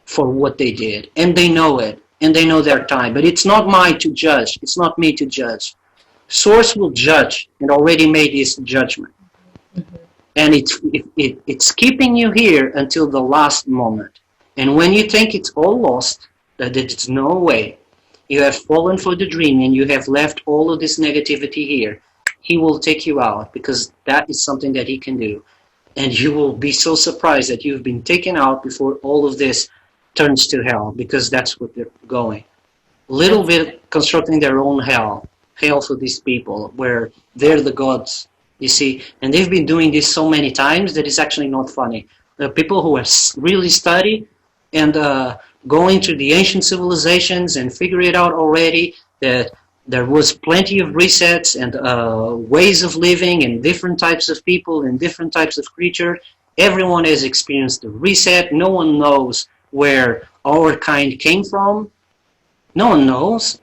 for what they did. And they know it. And they know their time. But it's not mine to judge. It's not me to judge. Source will judge and already made his judgment. Mm-hmm. And it's keeping you here until the last moment. And when you think it's all lost, that it's no way, you have fallen for the dream and you have left all of this negativity here, he will take you out because that is something that he can do. And you will be so surprised that you've been taken out before all of this turns to hell, because that's what they're going. Little bit constructing their own hell for these people, where they're the gods, you see. And they've been doing this so many times that it's actually not funny. The people who have really studied and going through the ancient civilizations and figure it out already, that there was plenty of resets and ways of living and different types of people and different types of creatures. Everyone has experienced the reset. No one knows where our kind came from. No one knows.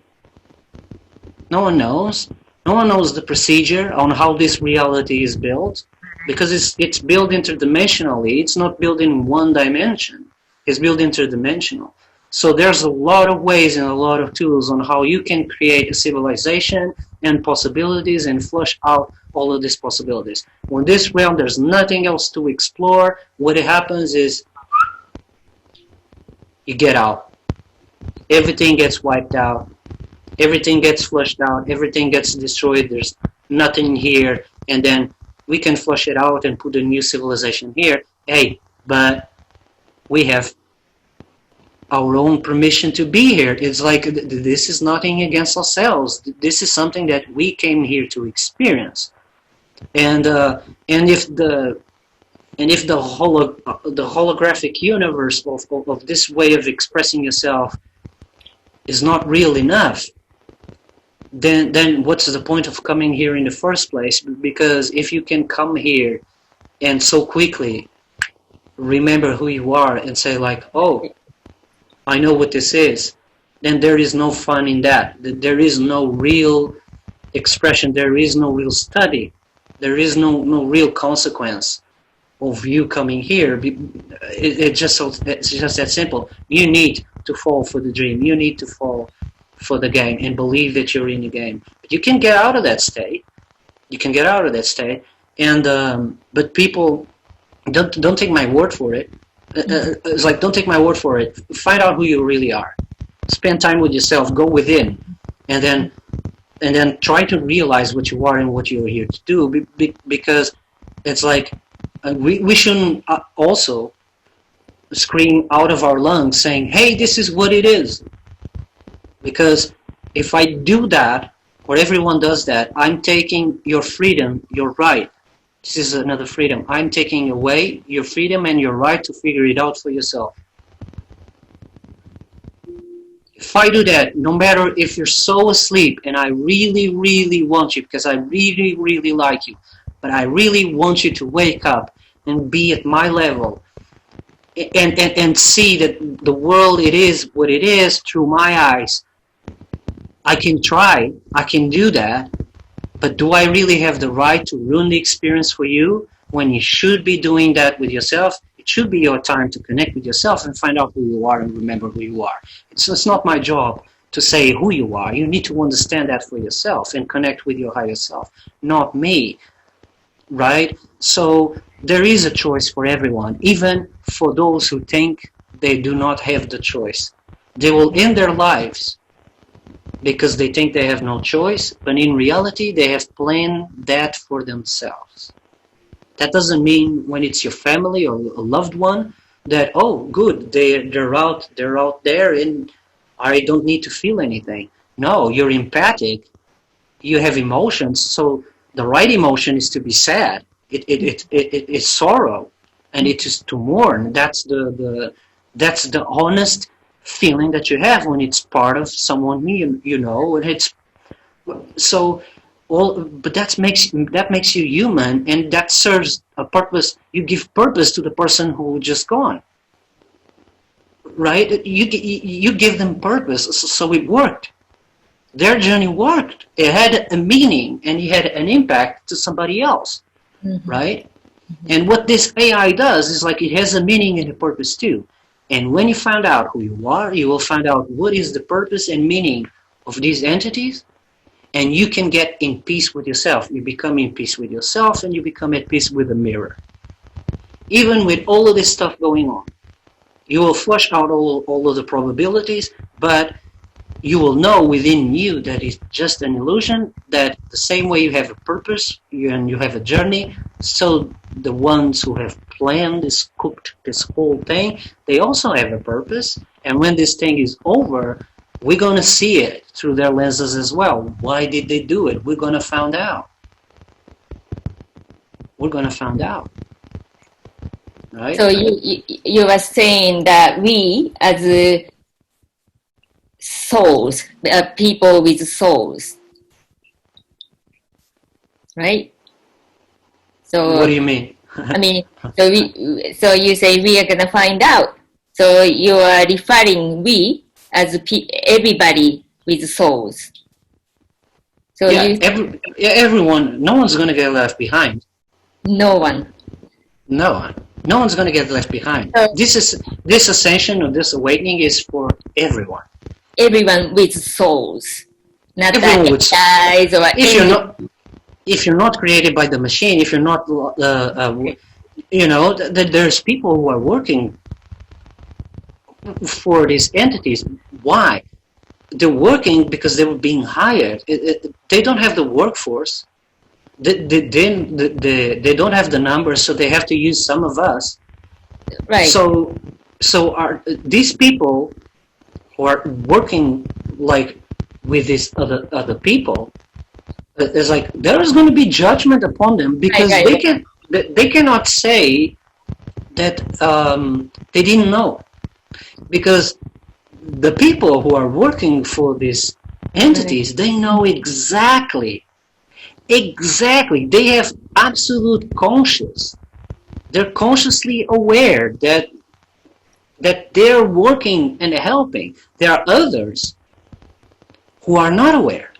No one knows. No one knows the procedure on how this reality is built, because it's built interdimensionally. It's not built in one dimension. It's built interdimensional. So there's a lot of ways and a lot of tools on how you can create a civilization and possibilities and flush out all of these possibilities. When this realm, there's nothing else to explore. What happens is you get out. Everything gets wiped out. Everything gets flushed out. Everything gets destroyed. There's nothing here. And then we can flush it out and put a new civilization here. Hey, but we have our own permission to be here. It's like this is nothing against ourselves. This is something that we came here to experience. And if the holographic universe of this way of expressing yourself is not real enough, then what's the point of coming here in the first place? Because if you can come here and so quickly remember who you are and say like, oh, I know what this is, then there is no fun in that. There is no real expression. There is no real study. There is no real consequence of you coming here. It's just that simple. You need to fall for the dream. You need to fall for the game and believe that you're in the game. But you can get out of that state. You can get out of that state. And but people don't take my word for it. It's like, don't take my word for it. Find out who you really are. Spend time with yourself. Go within, and then try to realize what you are and what you're here to do. Because it's like we shouldn't also scream out of our lungs saying, "Hey, this is what it is." Because if I do that, or everyone does that, I'm taking your freedom, your right. This is another freedom. I'm taking away your freedom and your right to figure it out for yourself. If I do that, no matter if you're so asleep and I really, really want you, because I really, really like you, but I really want you to wake up and be at my level and see that the world, it is what it is through my eyes. I can try, I can do that, but do I really have the right to ruin the experience for you when you should be doing that with yourself? It should be your time to connect with yourself and find out who you are and remember who you are. It's not my job to say who you are. You need to understand that for yourself and connect with your higher self, not me, right? So there is a choice for everyone, even for those who think they do not have the choice. They will end their lives because they think they have no choice, but in reality, they have planned that for themselves. That doesn't mean when it's your family or a loved one that, oh, good, they're out there and I don't need to feel anything. No, you're empathic, you have emotions, so the right emotion is to be sad. It's sorrow, and it is to mourn. That's the honest feeling that you have when it's part of someone you know, and it's so but that makes you human, and that serves a purpose. You give purpose to the person who just gone, right? You give them purpose, so it worked. Their journey worked. It had a meaning and it had an impact to somebody else, right? And what this AI does is like it has a meaning and a purpose too. And when you find out who you are, you will find out what is the purpose and meaning of these entities, and you can get in peace with yourself. You become in peace with yourself, and you become at peace with the mirror. Even with all of this stuff going on, you will flush out all of the probabilities, but you will know within you that it's just an illusion, that the same way you have a purpose and you have a journey, so the ones who have planned this, cooked this whole thing, they also have a purpose. And when this thing is over, we're going to see it through their lenses as well. Why did they do it? We're going to find out. We're going to find out. Right? So you were saying that we, as souls, people with souls, right? So what do you mean? I mean, so you say we are gonna find out. So you are referring we as everybody with souls. So yeah, everyone. No one's going to get left behind. No one. No one. No one's going to get left behind. So, this ascension or this awakening is for everyone. Everyone with souls, not Everyone with guys or if you're not created by the machine, if you're not, there's people who are working for these entities. Why? They're working because they were being hired. They don't have the workforce. They don't have the numbers, so they have to use some of us. Right. So are these people who are working like with these other people? It's like there is going to be judgment upon them because they cannot say that they didn't know, because the people who are working for these entities, they know exactly. They have absolute conscious. They're consciously aware that they're working and helping. There are others who are not aware.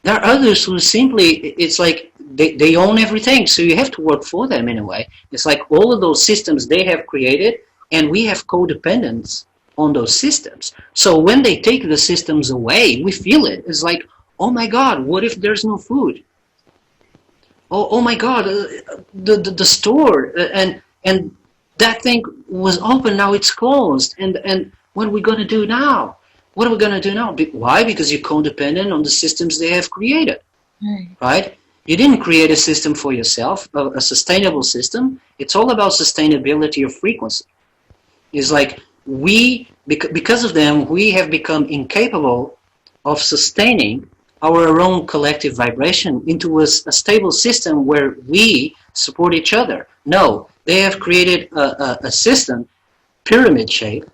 There are others who simply, it's like they own everything, so you have to work for them in a way. It's like all of those systems they have created, and we have codependence on those systems. So when they take the systems away, we feel it. It's like, oh my God, what if there's no food? Oh my God, the store and that thing was open, now it's closed, and what are we going to do now? What are we going to do now? Why? Because you're codependent on the systems they have created, right? You didn't create a system for yourself, a sustainable system. It's all about sustainability of frequency. It's like because of them, we have become incapable of sustaining our own collective vibration into a stable system where we support each other. No, they have created a system, pyramid shape,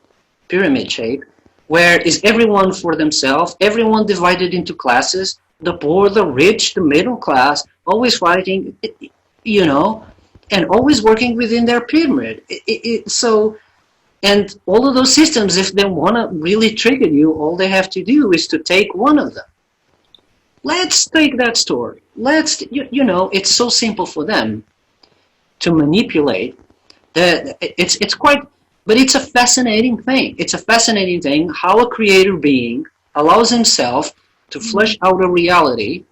where is everyone for themselves, everyone divided into classes, the poor, the rich, the middle class, always fighting, and always working within their pyramid. And all of those systems, if they want to really trigger you, all they have to do is to take one of them. Let's take that store. It's so simple for them to manipulate. It's quite, but it's a fascinating thing. It's a fascinating thing how a creator being allows himself to flesh out a reality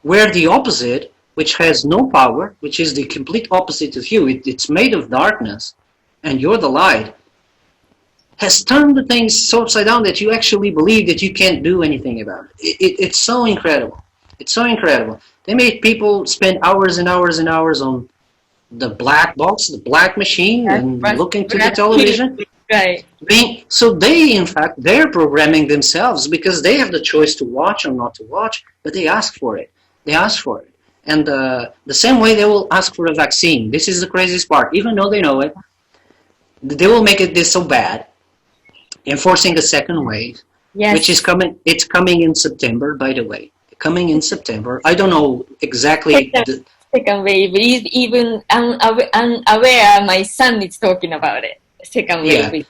where the opposite, which has no power, which is the complete opposite of you, it's made of darkness, and you're the light, has turned the things so upside down that you actually believe that you can't do anything about it. It's so incredible. It's so incredible. They made people spend hours and hours and hours on the black box, the black machine, and looking to the television. Right. So they, in fact, they're programming themselves because they have the choice to watch or not to watch, but they ask for it. They ask for it. And the same way they will ask for a vaccine. This is the craziest part. Even though they know it, they will make it this so bad, enforcing a second wave, which is coming. It's coming in September, by the way. Coming in September. I don't know exactly. Second wave is even unaware. My son is talking about it. Second wave.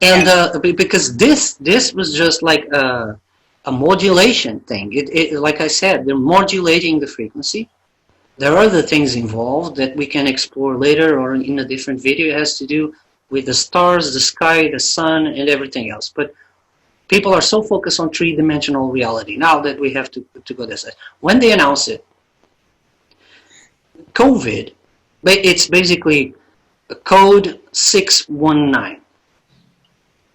Yeah. And because this was just like a modulation thing. It like I said, they're modulating the frequency. There are other things involved that we can explore later or in a different video. It has to do with the stars, the sky, the sun, and everything else. But people are so focused on three-dimensional reality now that we have to go this way. When they announce it, COVID, it's basically code 619.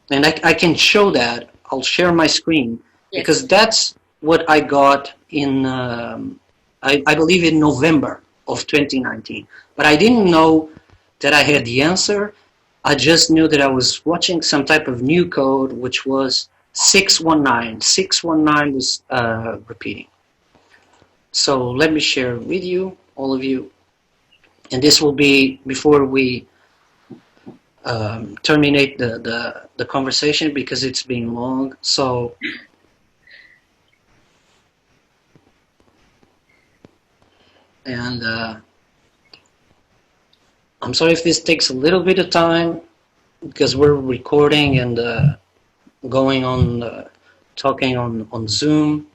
And I can show that. I'll share my screen because that's what I got in, I believe in November of 2019. But I didn't know that I had the answer. I just knew that I was watching some type of new code, which was 619. 619 was repeating. So let me share with you, all of you. And this will be before we terminate the conversation because it's been long. So and I'm sorry if this takes a little bit of time because we're recording and going on talking on Zoom.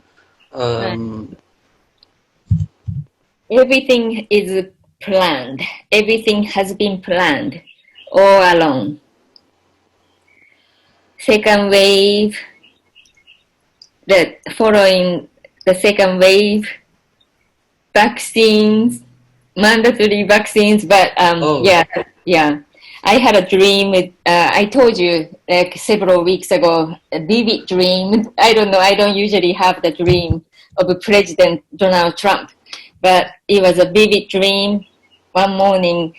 Everything is planned. Everything has been planned all along. Second wave, following the second wave, vaccines, mandatory vaccines, but I had a dream. I told you like several weeks ago, a vivid dream. I don't know. I don't usually have the dream of President Donald Trump, but it was a vivid dream. One morning,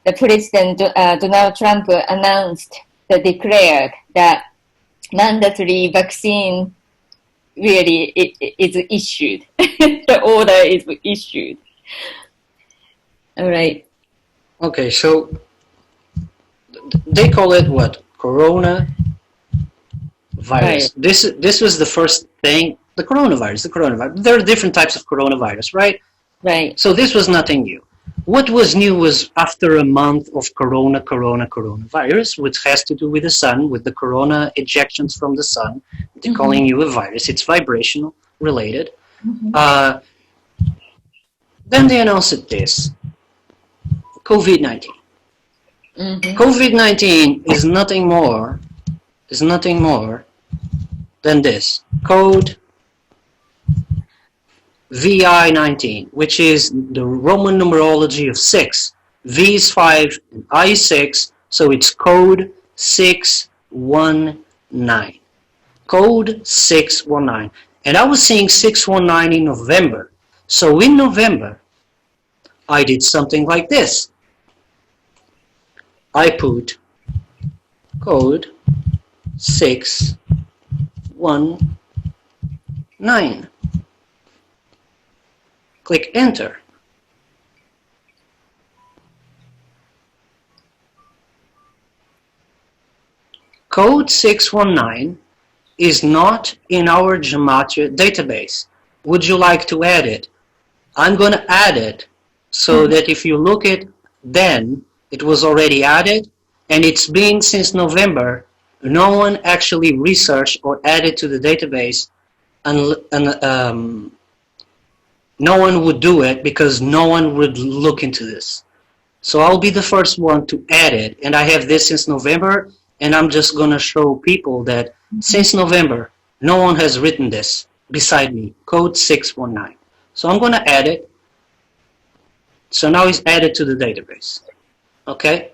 the President Donald Trump declared that mandatory vaccine really is issued. The order is issued. All right. Okay, so they call it what? Corona virus. Right. This was the first thing. The coronavirus. There are different types of coronavirus, right? Right. So this was nothing new. What was new was after a month of coronavirus, which has to do with the sun, with the corona ejections from the sun. They're calling you a virus. It's vibrational related. Mhm. Uh, then they announced this COVID-19. Mhm. COVID-19 is nothing more than this code VI-19, which is the Roman numerology of 6. V is 5 and I is 6, so it's code 619. Code 619. And I was seeing 619 in November. So in November, I did something like this. I put code 619. Click enter. Code 619 is not in our Gematria database. Would you like to add it? I'm going to add it so that if you look at then, it was already added and it's been since November. No one actually researched or added to the database and no one would do it because no one would look into this. So I'll be the first one to add it, and I have this since November, and I'm just gonna show people that since November, no one has written this beside me, code 619. So I'm gonna add it. So now it's added to the database. Okay?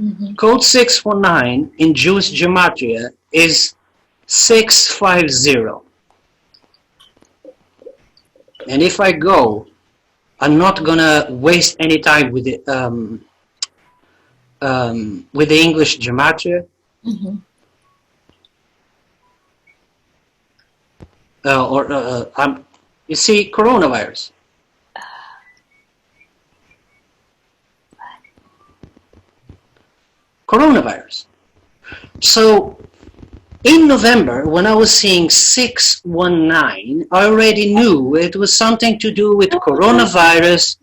Mhm. Code 619 in Jewish Gematria is 650. And if I go, I'm not gonna waste any time with with the English Gematria. Mhm. You see, coronavirus. Coronavirus. So in November, when I was seeing 619, I already knew it was something to do with coronavirus,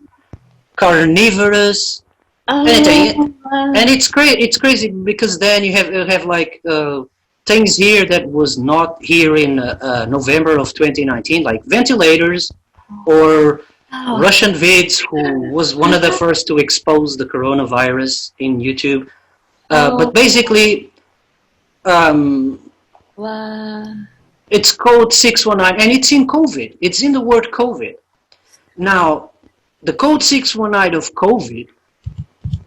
carnivorous, anything. And it's great. It's crazy because then you have like things here that was not here in November of 2019, like ventilators or Oh. Russian vids, who was one of the first to expose the coronavirus in YouTube. But basically, um, Wow. it's code 619, and it's in COVID. It's in the word COVID. Now, the code 619 of COVID,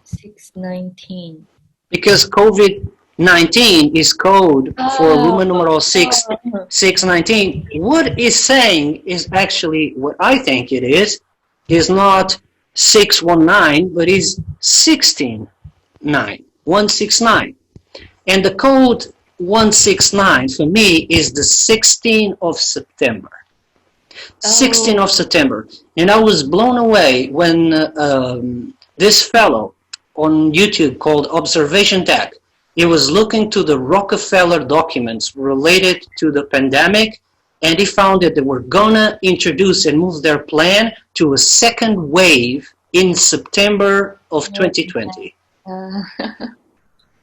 619. because COVID-19 is code for Roman numeral 619. What it's saying is actually what I think it is not 619, but is 169, 169. And the code 169 for me is the 16th of September. 16th of September. And I was blown away when this fellow on YouTube called Observation Tech, he was looking to the Rockefeller documents related to the pandemic, and he found that they were gonna introduce and move their plan to a second wave in September of 2020.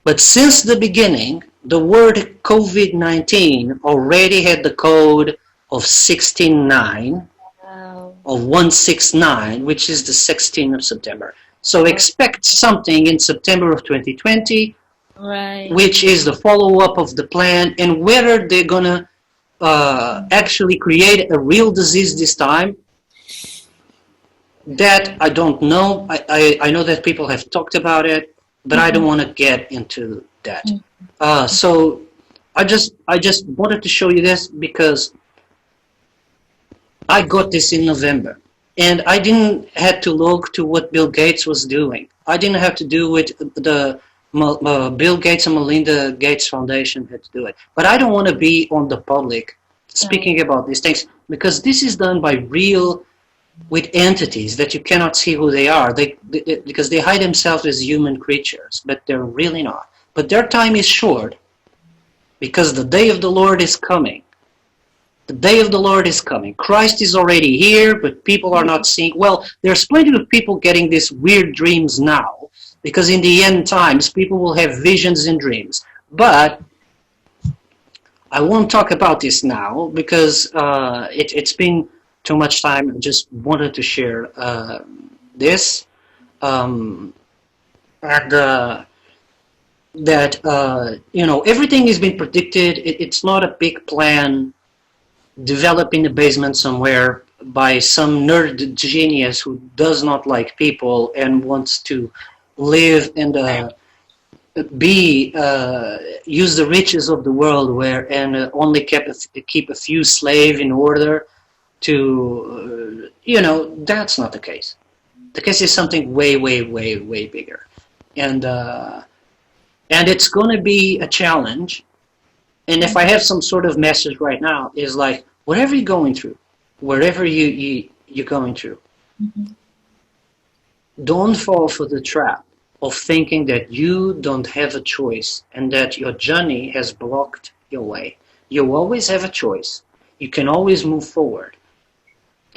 But since the beginning, the word COVID-19 already had the code of 169, of 169, which is the 16th of September. So expect something in September of 2020, Right. which is the follow-up of the plan, and whether they're gonna actually create a real disease this time, that I don't know. I know that people have talked about it, but I don't want to get into that. So I just wanted to show you this because I got this in November, and I didn't have to look to what Bill Gates was doing. I didn't have to do with the Bill Gates and Melinda Gates Foundation had to do it. But I don't want to be on the public speaking about these things because this is done by real with entities that you cannot see who they are. Because they hide themselves as human creatures, but they're really not. But their time is short because the day of the Lord is coming. The day of the Lord is coming. Christ is already here, but people are not seeing. Well, there's plenty of people getting these weird dreams now, because in the end times, people will have visions and dreams. But I won't talk about this now because it's been too much time. I just wanted to share this. Um, and that everything has been predicted. It's not a big plan developed in the basement somewhere by some nerd genius who does not like people and wants to live and be use the riches of the world where and only keep a few slaves in order to that's not the case. The case is something way way bigger, and it's going to be a challenge. And if I have some sort of message right now, is like whatever you're going through, wherever you're going through, Mhm. don't fall for the trap of thinking that you don't have a choice and that your journey has blocked your way. You always have a choice. You can always move forward.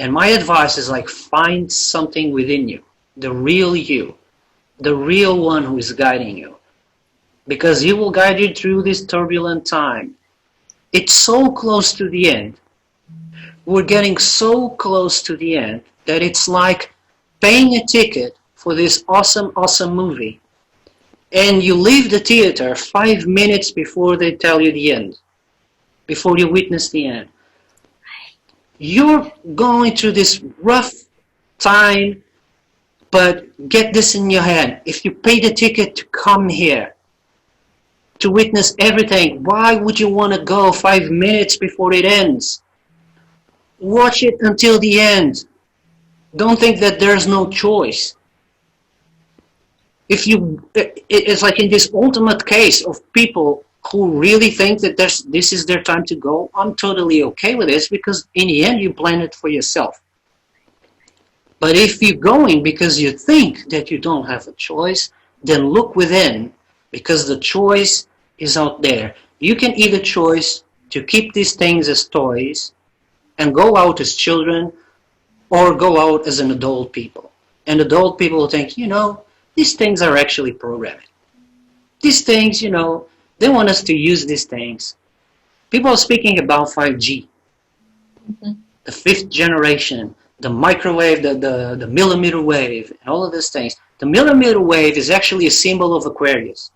And my advice is like find something within you, the real one who is guiding you, because he will guide you through this turbulent time. It's so close to the end. We're getting so close to the end that it's like paying a ticket for this awesome movie, and you leave the theater 5 minutes before they tell you the end, before you witness the end. You're going through this rough time, but get this in your head. If you pay the ticket to come here, to witness everything, why would you want to go 5 minutes before it ends? Watch it until the end. Don't think that there's no choice. It's like in this ultimate case of people who really think that this is their time to go. I'm totally okay with this because in the end you plan it for yourself. But if you're going because you think that you don't have a choice, then look within, because the choice is out there. You can either choose to keep these things as toys and go out as children, or go out as an adult people. And adult people will think, these things are actually programming. These things, they want us to use these things. People are speaking about 5G, the fifth generation, the microwave, the millimeter wave, and all of these things. The millimeter wave is actually a symbol of Aquarius.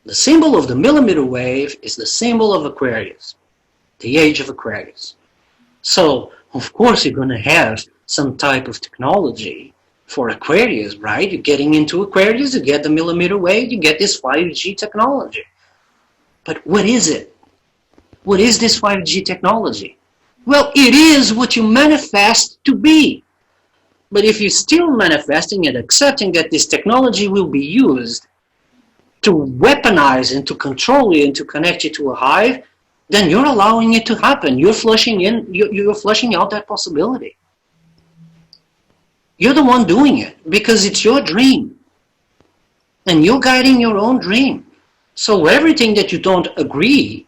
The symbol of the millimeter wave is the symbol of Aquarius, the age of Aquarius. So, of course, you're going to have some type of technology for Aquarius, right? You're getting into Aquarius, you get the millimeter wave, you get this 5G technology. But what is it? What is this 5G technology? Well, it is what you manifest to be. But if you're still manifesting and accepting that this technology will be used to weaponize and to control you and to connect you to a hive, then you're allowing it to happen. You're flushing out that possibility. You're the one doing it because it's your dream. And you're guiding your own dream. So everything that you don't agree,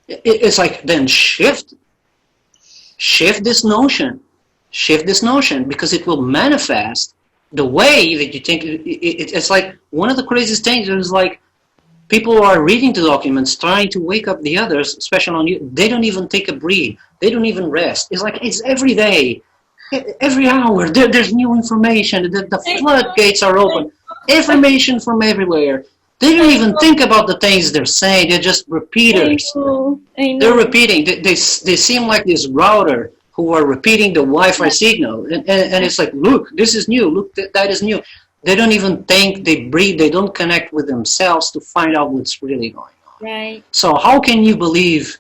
it's like then shift this notion. Shift this notion because it will manifest the way that you think. It's like one of the craziest things is like people are reading the documents, trying to wake up the others, especially on you. They don't even take a breathe. They don't even rest. It's like it's every day, every hour. There's new information. The floodgates are open. Information from everywhere. They don't even think about the things they're saying. They're just repeaters. I know. They're repeating. They seem like this router who are repeating the Wi-Fi signal. And it's like, look, this is new. Look, that is new. They don't even think, they breathe, they don't connect with themselves to find out what's really going on. Right. So how can you believe?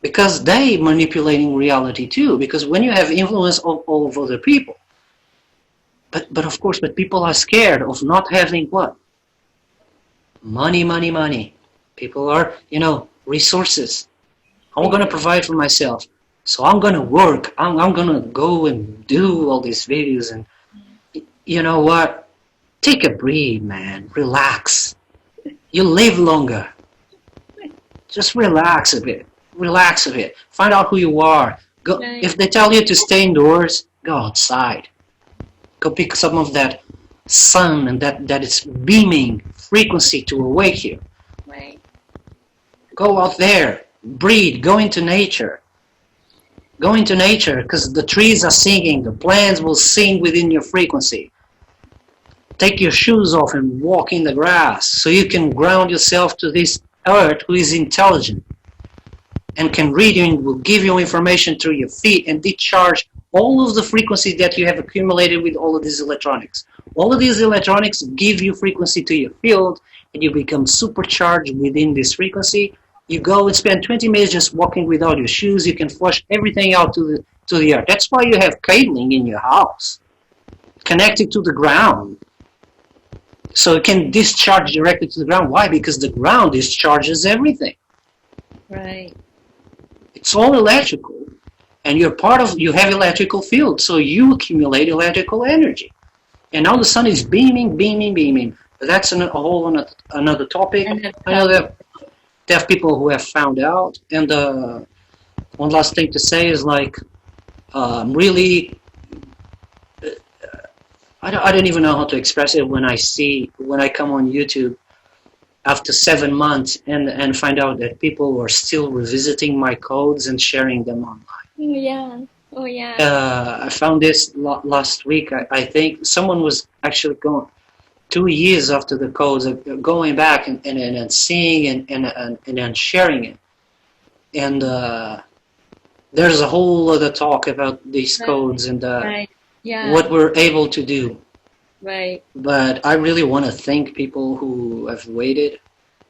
Because they manipulating reality too. Because when you have influence over other people, but of course, but people are scared of not having what? Money. People are, resources. I'm going to provide for myself. So I'm going to work. I'm going to go and do all these videos. And you know what? Take a breathe, man. Relax. You live longer. Just relax a bit. Relax a bit. Find out who you are. Go. Right. If they tell you to stay indoors, go outside. Go pick some of that sun and that is beaming frequency to awake you. Right. Go out there, breathe, go into nature. Go into nature because the trees are singing, the plants will sing within your frequency. Take your shoes off and walk in the grass so you can ground yourself to this earth who is intelligent and can read you and will give you information through your feet and discharge all of the frequency that you have accumulated with all of these electronics. All of these electronics give you frequency to your field and you become supercharged within this frequency. You go and spend 20 minutes just walking without your shoes. You can flush everything out to the earth. That's why you have cabling in your house connected to the ground. So it can discharge directly to the ground. Why? Because the ground discharges everything. Right. It's all electrical. And you have electrical field. So you accumulate electrical energy. And now the sun is beaming, beaming, beaming. But that's a whole another topic. I know that there are people who have found out. And one last thing to say is like, really, I don't even know how to express it when I come on YouTube after 7 months and find out that people are still revisiting my codes and sharing them online. Yeah. Oh, yeah. I found this last week. I think someone was actually going 2 years after the codes, going back and seeing and sharing it. And there's a whole other talk about these codes and what we're able to do. Right. But I really want to thank people who have waited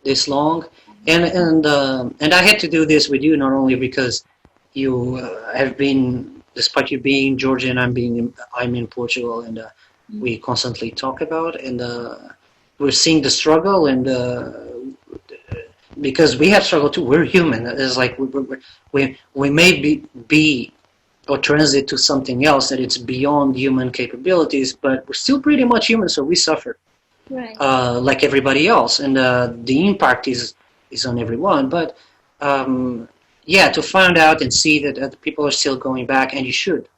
this long, and I had to do this with you not only because you have been, despite you being Georgian, I'm in Portugal, and we constantly talk about, and we're seeing the struggle, and because we have struggled too, we're human. It's like we may be or transit to something else that it's beyond human capabilities, but we're still pretty much human, so we suffer. Right. Like everybody else, and the impact is on everyone. But to find out and see that people are still going back, and you should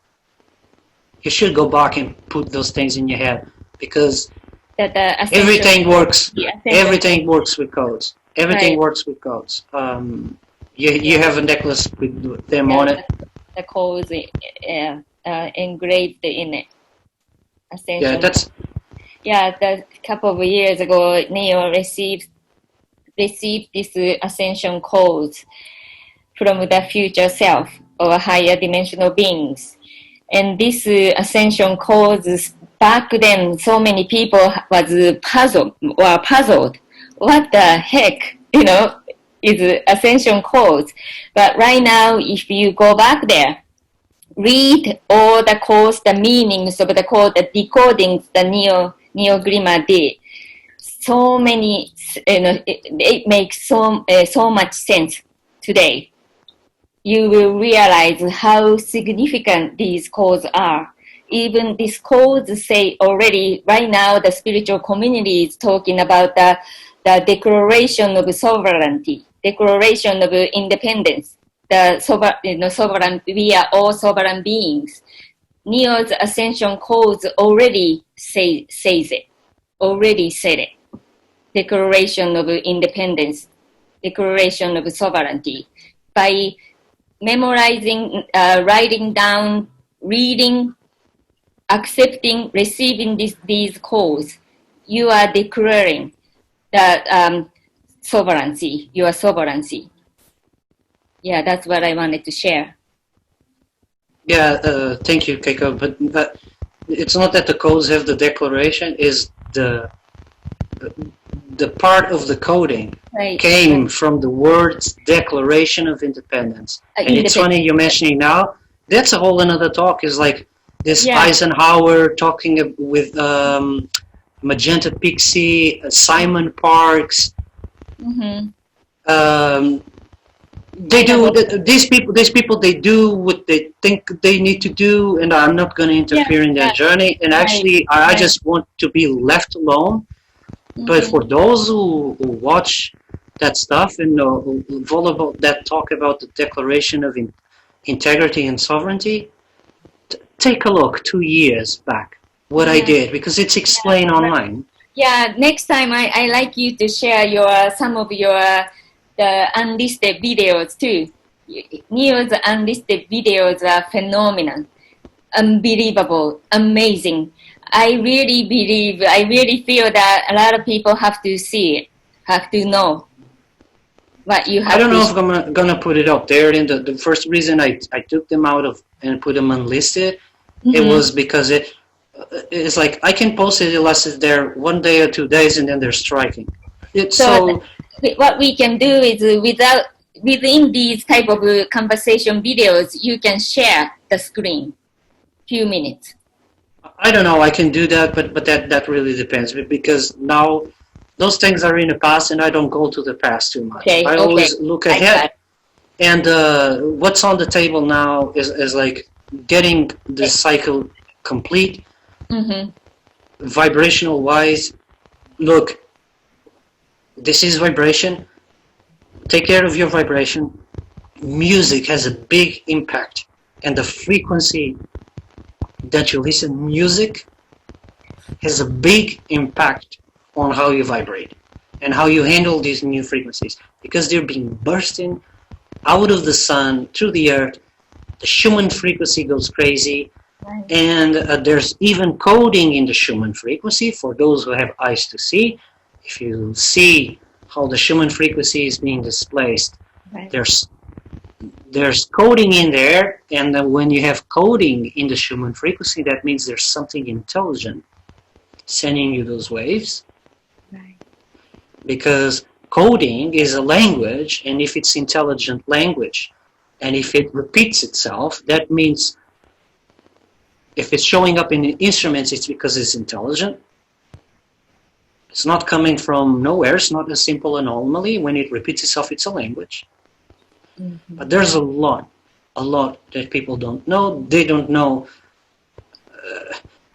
go back and put those things in your head, because everything works. Everything works with codes. Everything works with codes. You have a necklace with them on it. The codes engraved in it. Yeah, that's. Yeah, a couple of years ago, Neo received this ascension codes from the future self or higher dimensional beings. And this ascension codes, back then, so many people were puzzled. What the heck, is ascension codes? But right now, if you go back there, read all the codes, the meanings of the code, the decodings the Neo Glimmer did. So many, it makes so much sense today. You will realize how significant these codes are. Even these codes say already, right now the spiritual community is talking about the declaration of sovereignty, declaration of independence. The sovereign, we are all sovereign beings. Neo's ascension codes already says it, already said it. Declaration of independence, declaration of sovereignty. By memorizing, writing down, reading, accepting, receiving these codes, you are declaring that sovereignty, your sovereignty. Yeah, that's what I wanted to share. Yeah, thank you, Keiko. But it's not that the codes have the declaration; is the part of the coding came from the words Declaration of Independence. And it's funny you're mentioning now. That's a whole another talk. Is like this Eisenhower talking with Magenta Pixie, Simon Parks. Mm-hmm. They do these people. They do what they think they need to do, and I'm not going to interfere in their journey. And actually, I just want to be left alone. Mm-hmm. But for those who watch that stuff and who follow that talk about the Declaration of Integrity and Sovereignty, take a look 2 years back what I did, because it's explained online. Yeah, next time I like you to share some of your the unlisted videos too. Neo's unlisted videos are phenomenal, unbelievable, amazing. I really feel that a lot of people have to see it, have to know what you I have don't to know if I'm gonna put it up there. And the first reason I took them out of and put them unlisted, it Mhm. was because it's like I can post it unless it's there 1 day or 2 days and then they're striking. It's So so what we can do is within these type of conversation videos, you can share the screen few minutes. I don't know. I can do that, but that really depends because now those things are in the past and I don't go to the past too much. Okay, I okay, always look I got ahead. And what's on the table now is like getting the it. cycle complete, Mm-hmm. vibrational wise. Look, this is vibration. Take care of your vibration. Music has a big impact, and the frequency that you listen music has a big impact on how you vibrate and how you handle these new frequencies because they're being bursting out of the sun through the earth. The Schumann frequency goes crazy, Right. and there's even coding in the Schumann frequency for those who have eyes to see. If you see how the Schumann frequency is being displaced, Right. there's coding in there, and when you have coding in the Schumann frequency, that means there's something intelligent sending you those waves. Right. Because coding is a language, and if it's intelligent language, and if it repeats itself, that means if it's showing up in instruments, it's because it's intelligent. It's not coming from nowhere. It's not a simple anomaly. When it repeats itself, it's a language. Mm-hmm. But there's a lot that people don't know. They don't know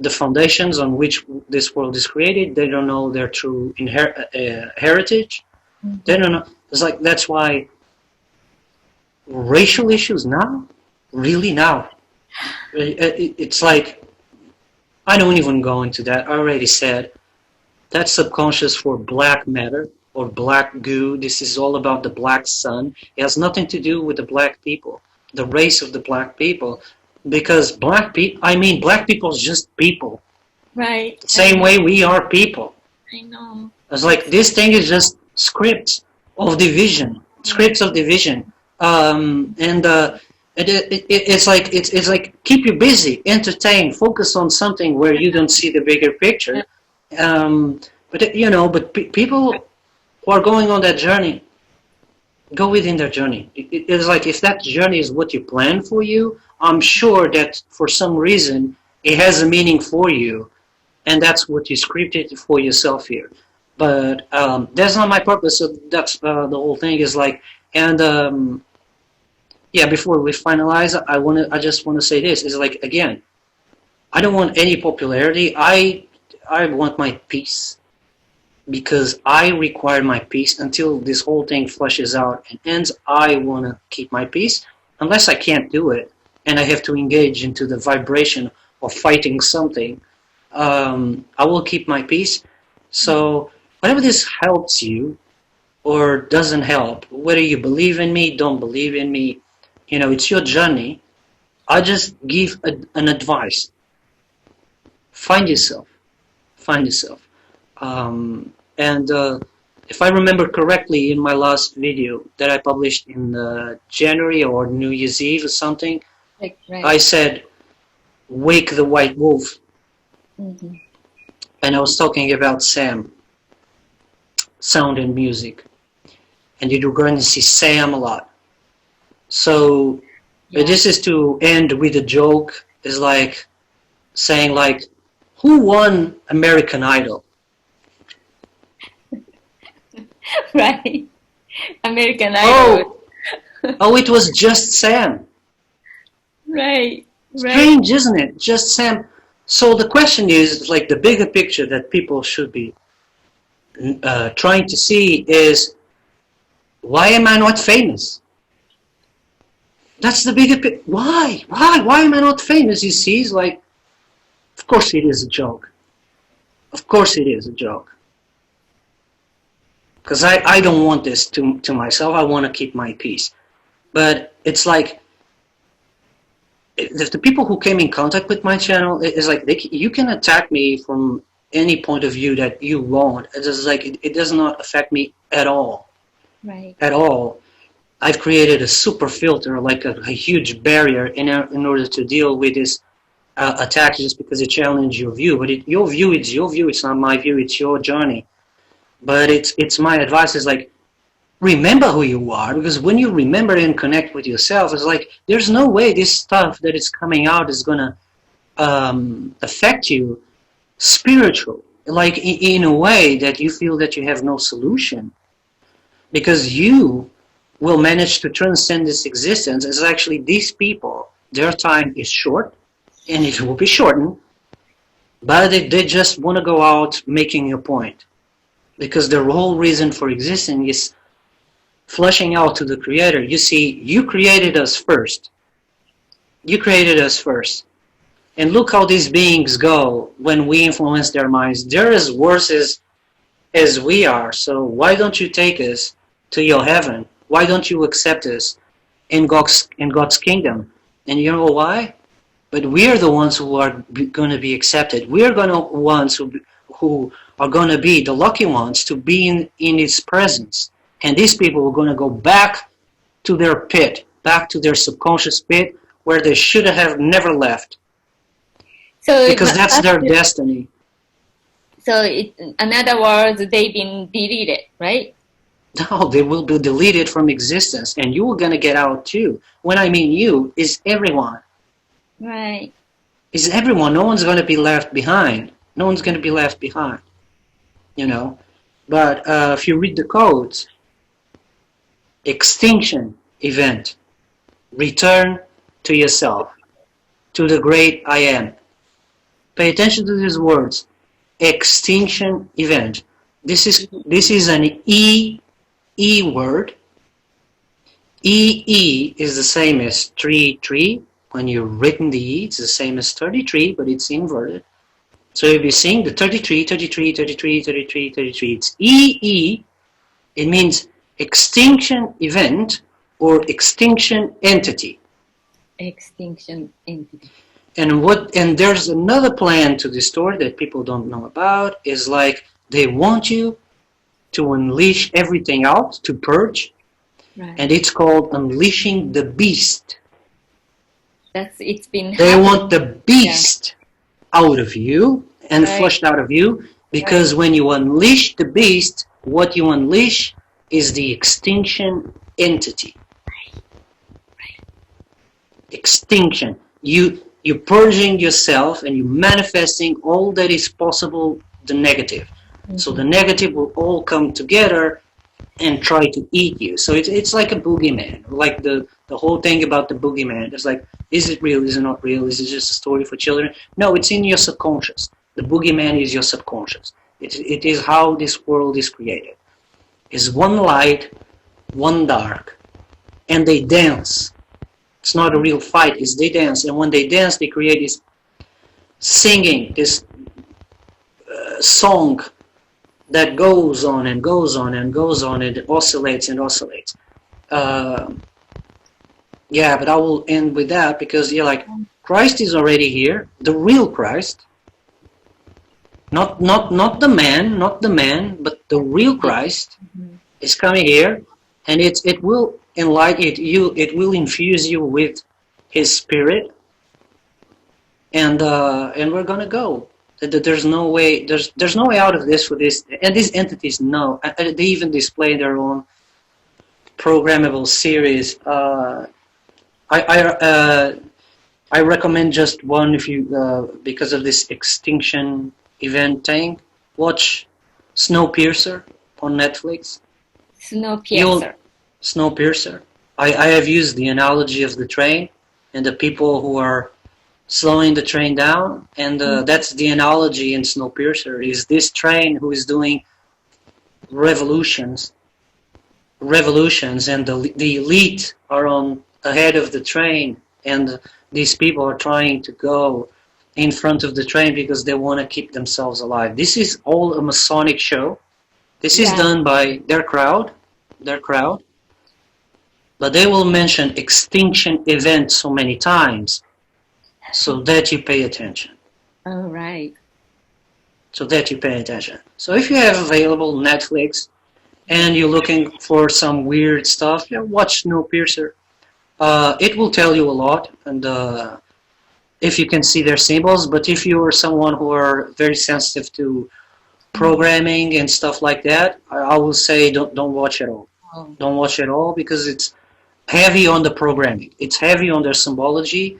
the foundations on which this world is created. They don't know their true heritage. Mm-hmm. They don't know. It's like that's why racial issues now, really now. It's like I don't even go into that. I already said that's subconscious for black matter or black goo. This is all about the black sun. It has nothing to do with the black people, the race of the black people, because black people is just people. Right. Same way we are people. I know. It's like this thing is just scripts of division, scripts of division, and it's like keep you busy, entertain, focus on something where you don't see the bigger picture. But people who are going on that journey, go within their journey. It's like if that journey is what you plan for you, I'm sure that for some reason it has a meaning for you, and that's what you scripted for yourself here. But that's not my purpose. So that's the whole thing is like, and yeah. Before we finalize, I just want to say this is like again, I don't want any popularity. I want my peace because I require my peace until this whole thing flushes out and ends. I want to keep my peace unless I can't do it and I have to engage into the vibration of fighting something. I will keep my peace. So whatever this helps you or doesn't help, whether you believe in me, don't believe in me, it's your journey. I just give an advice. Find yourself. Find yourself. And if I remember correctly, in my last video that I published in January or New Year's Eve or something, Right. I said, "Wake the white wolf," Mm-hmm. and I was talking about Sam, sound and music, and you're going to see Sam a lot. So this is to end with a joke. Is like saying like, "Who won American Idol?" Right. American Idol. Oh, it was just Sam. Right. Strange, isn't it? Just Sam. So the question is, like, the bigger picture that people should be trying to see is, why am I not famous? That's the bigger picture. Why? Why am I not famous? You see, it's like, of course it is a joke. Of course it is a joke. because I don't want this to myself. I want to keep my peace. But it's like the people who came in contact with my channel is like you can attack me from any point of view that you want. It's just like it does not affect me at all. Right. At all. I've created a super filter, like a huge barrier in order to deal with this attack just because it challenges your view. But your view is your view. It's not my view. It's your journey. But it's my advice is like remember who you are, because when you remember and connect with yourself, it's like there's no way this stuff that is coming out is gonna affect you spiritually, like in a way that you feel that you have no solution, because you will manage to transcend this existence. It's actually these people, their time is short, and it will be shortened, but they just want to go out making a point, because their whole reason for existing is flushing out to the creator. You see, you created us first. You created us first. And look how these beings go when we influence their minds. They're as worse as we are. So why don't you take us to your heaven? Why don't you accept us in God's kingdom? And you know why? But we're the ones who are going to be accepted. We're going to ones who are going to be the lucky ones to be in His presence. And these people are going to go back to their pit, back to their subconscious pit, where they should have never left. So because that's their destiny. So in other words, they've been deleted, right? No, they will be deleted from existence, and you are going to get out too. When I mean you, is everyone. Right. Is everyone. No one's going to be left behind. No one's going to be left behind. You know? But if you read the codes, extinction event, return to yourself, to the great I am. Pay attention to these words. Extinction event. This is an E word. E is the same as tree. When you're written the E, it's the same as 33, but it's inverted. So if you sing the 33, it's E. It means extinction event or extinction entity. Extinction entity. And there's another plan to this story that people don't know about, is like they want you to unleash everything out, to purge, right. And it's called unleashing the beast. It's been they want the beast out of you and flushed out of you, because when you unleash the beast, what you unleash is the extinction entity. Extinction. You're purging yourself and you're manifesting all that is possible, the negative. Mm-hmm. So the negative will all come together and try to eat you. So it's like a boogeyman. Like the whole thing about the boogeyman. It's like, is it real? Is it not real? Is it just a story for children? No, it's in your subconscious. The boogeyman is your subconscious. It is how this world is created. It's one light, one dark. And they dance. It's not a real fight, it's they dance. And when they dance, they create this singing, this song that goes on and goes on and goes on, and it oscillates and oscillates. Yeah, but I will end with that, because Christ is already here, the real Christ. Not the man, but the real Christ is coming here, and it will enlighten you. It will infuse you with His Spirit, and we're gonna go. There's no way. There's no way out of this for this. And these entities know. They even display their own programmable series. I recommend just one if you because of this extinction event thing. Watch Snowpiercer on Netflix. Snowpiercer. I have used the analogy of the train and the people who are slowing the train down, and that's the analogy in Snowpiercer, is this train who is doing revolutions, and the elite are on ahead of the train, and these people are trying to go in front of the train because they want to keep themselves alive. This is all a Masonic show. This is Yeah. done by their crowd, but they will mention extinction event so many times so that you pay attention. All right. So that you pay attention. So if you have available Netflix and you're looking for some weird stuff, yeah, watch Snowpiercer. It will tell you a lot, and if you can see their symbols. But if you are someone who are very sensitive to programming and stuff like that, I will say don't watch at all. Oh, Don't watch at all because it's heavy on the programming. It's heavy on their symbology,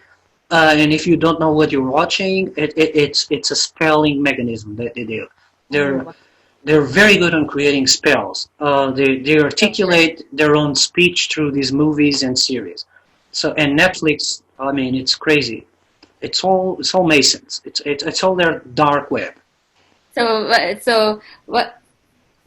and if you don't know what you're watching, it's a spelling mechanism that they do. oh, They're they're very good on creating spells. They articulate their own speech through these movies and series. So and Netflix, I mean, it's crazy. It's all Masons. It's all their dark web. so what?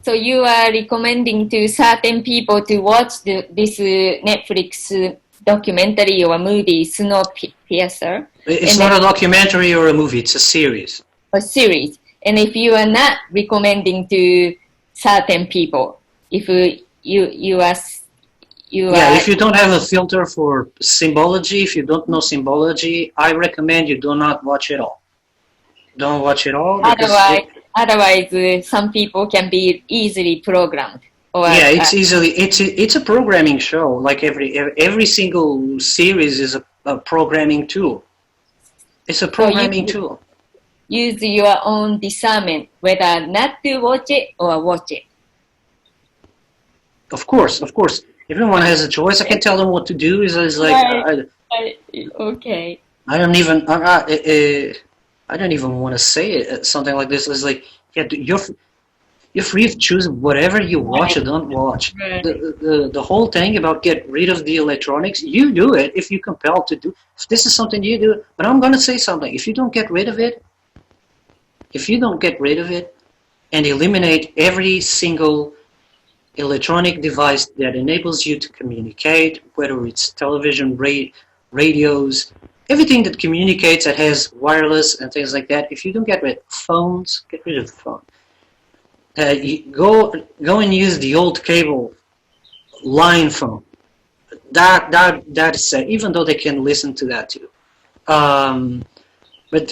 So you are recommending to certain people to watch this Netflix documentary or movie, Snowpiercer, It's and not then a documentary or a movie. It's a series. a series. And if you are not recommending to certain people, if you Yeah, are if you don't have a filter for symbology, if you don't know symbology, I recommend you do not watch it all. Don't watch it all because otherwise some people can be easily programmed or yeah, it's a programming show. Like every single series is a programming tool. It's a so you programming tool. use your own discernment whether not to watch it or watch it. Of course, of course. Everyone has a choice. I can tell them what to do. Is like Right. Okay. I don't even I don't even want to say it. Something like this is like yeah, you're free to choose whatever you watch or don't watch. Right. The whole thing about get rid of the electronics, you do it if you're compelled to do. If this is something you do, but I'm gonna say something. If you don't get rid of it, and eliminate every single electronic device that enables you to communicate, whether it's television, radios, everything that communicates that has wireless and things like that. If you don't get rid of phones, get rid of the phone. You go and use the old cable line phone. That is even though they can listen to that too. But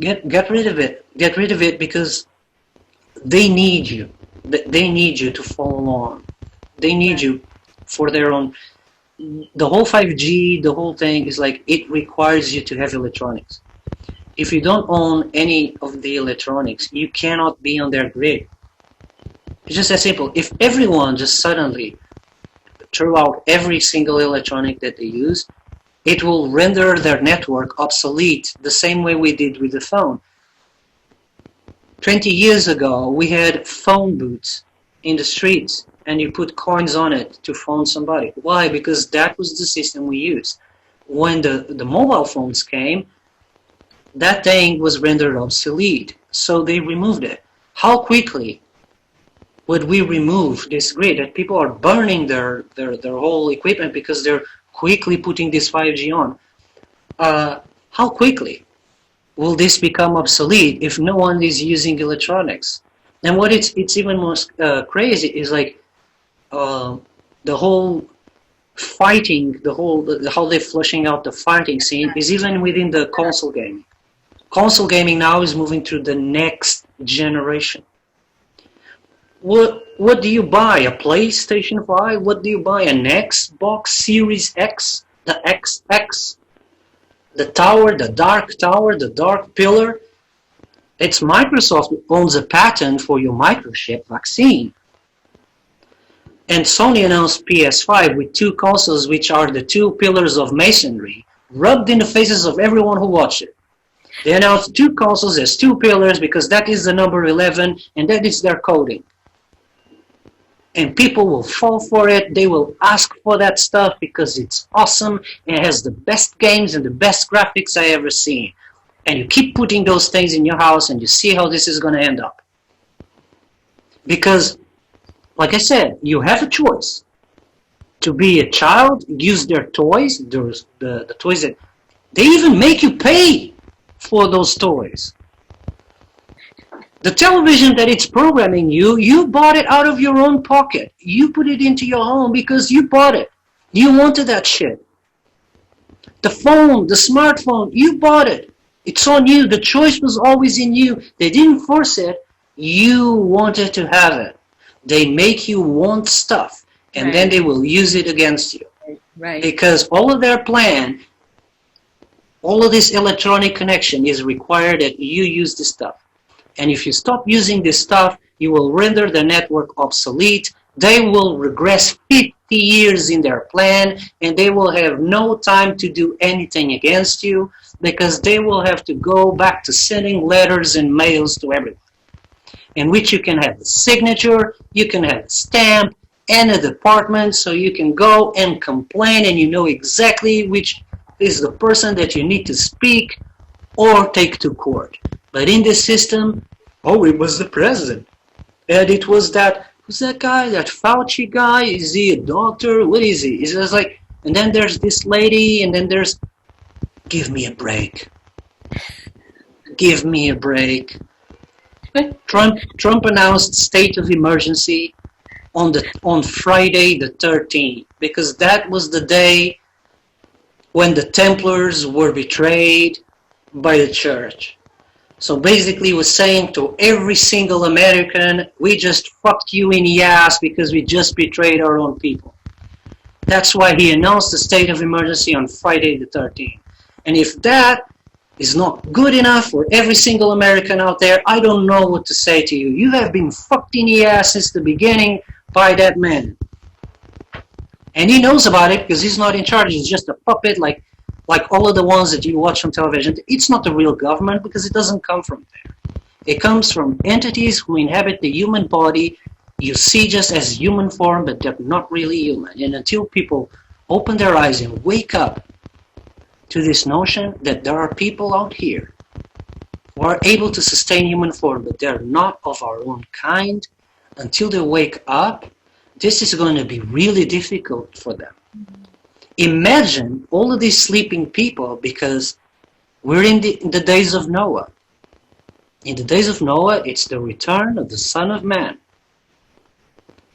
get rid of it. Get rid of it because they need you. They need you to follow along. They need you for their own. The whole 5G, the whole thing is like it requires you to have electronics. If you don't own any of the electronics, you cannot be on their grid. It's just that simple. If everyone just suddenly threw out every single electronic that they use, it will render their network obsolete the same way we did with the phone. 20 years ago, we had phone booths in the streets, and you put coins on it to phone somebody. Why? Because that was the system we used. When the mobile phones came, that thing was rendered obsolete, so they removed it. How quickly would we remove this grid? That people are burning their whole equipment because they're quickly putting this 5G on. How quickly will this become obsolete if no one is using electronics? And what it's even more crazy is like the whole fighting, how they're flushing out the fighting scene is even within the console gaming. Console gaming now is moving to the next generation. What do you buy? A PlayStation 5? What do you buy? An Xbox Series X? The XX? The tower, the dark pillar? It's Microsoft who owns a patent for your microchip vaccine. And Sony announced PS5 with two consoles which are the two pillars of masonry, rubbed in the faces of everyone who watched it. They announced two consoles as two pillars because that is the number 11 and that is their coding. And people will fall for it. They will ask for that stuff because it's awesome and it has the best games and the best graphics I ever seen. And you keep putting those things in your house and you see how this is going to end up. Because, like I said, you have a choice. To be a child, use their toys, the toys that they even make you pay for those toys. The television that it's programming you, you bought it out of your own pocket. You put it into your home because you bought it. You wanted that shit. The phone, the smartphone, you bought it. It's on you. The choice was always in you. They didn't force it. You wanted to have it. They make you want stuff, and then they will use it against you. Right. Because all of their plan, all of this electronic connection is required that you use this stuff. And if you stop using this stuff, you will render the network obsolete. They will regress 50 years in their plan, and they will have no time to do anything against you because they will have to go back to sending letters and mails to everyone, in which you can have a signature, you can have a stamp, and a department, so you can go and complain, and you know exactly which is the person that you need to speak or take to court. But in this system, oh, it was the president, and it was that, who's that guy, that Fauci guy, is he a doctor, what is he? It's just like, and then there's this lady, and then there's, give me a break. Give me a break. Trump announced state of emergency on Friday the 13th, because that was the day when the Templars were betrayed by the church. So basically he was saying to every single American, we just fucked you in the ass because we just betrayed our own people. That's why he announced the state of emergency on Friday the 13th. And if that is not good enough for every single American out there, I don't know what to say to you. You have been fucked in the ass since the beginning by that man. And he knows about it because he's not in charge. He's just a puppet like all of the ones that you watch on television. It's not the real government because it doesn't come from there. It comes from entities who inhabit the human body you see just as human form, but they're not really human. And until people open their eyes and wake up to this notion that there are people out here who are able to sustain human form, but they're not of our own kind, until they wake up, this is going to be really difficult for them. Imagine all of these sleeping people, because we're in the days of Noah. In the days of Noah, it's the return of the Son of Man.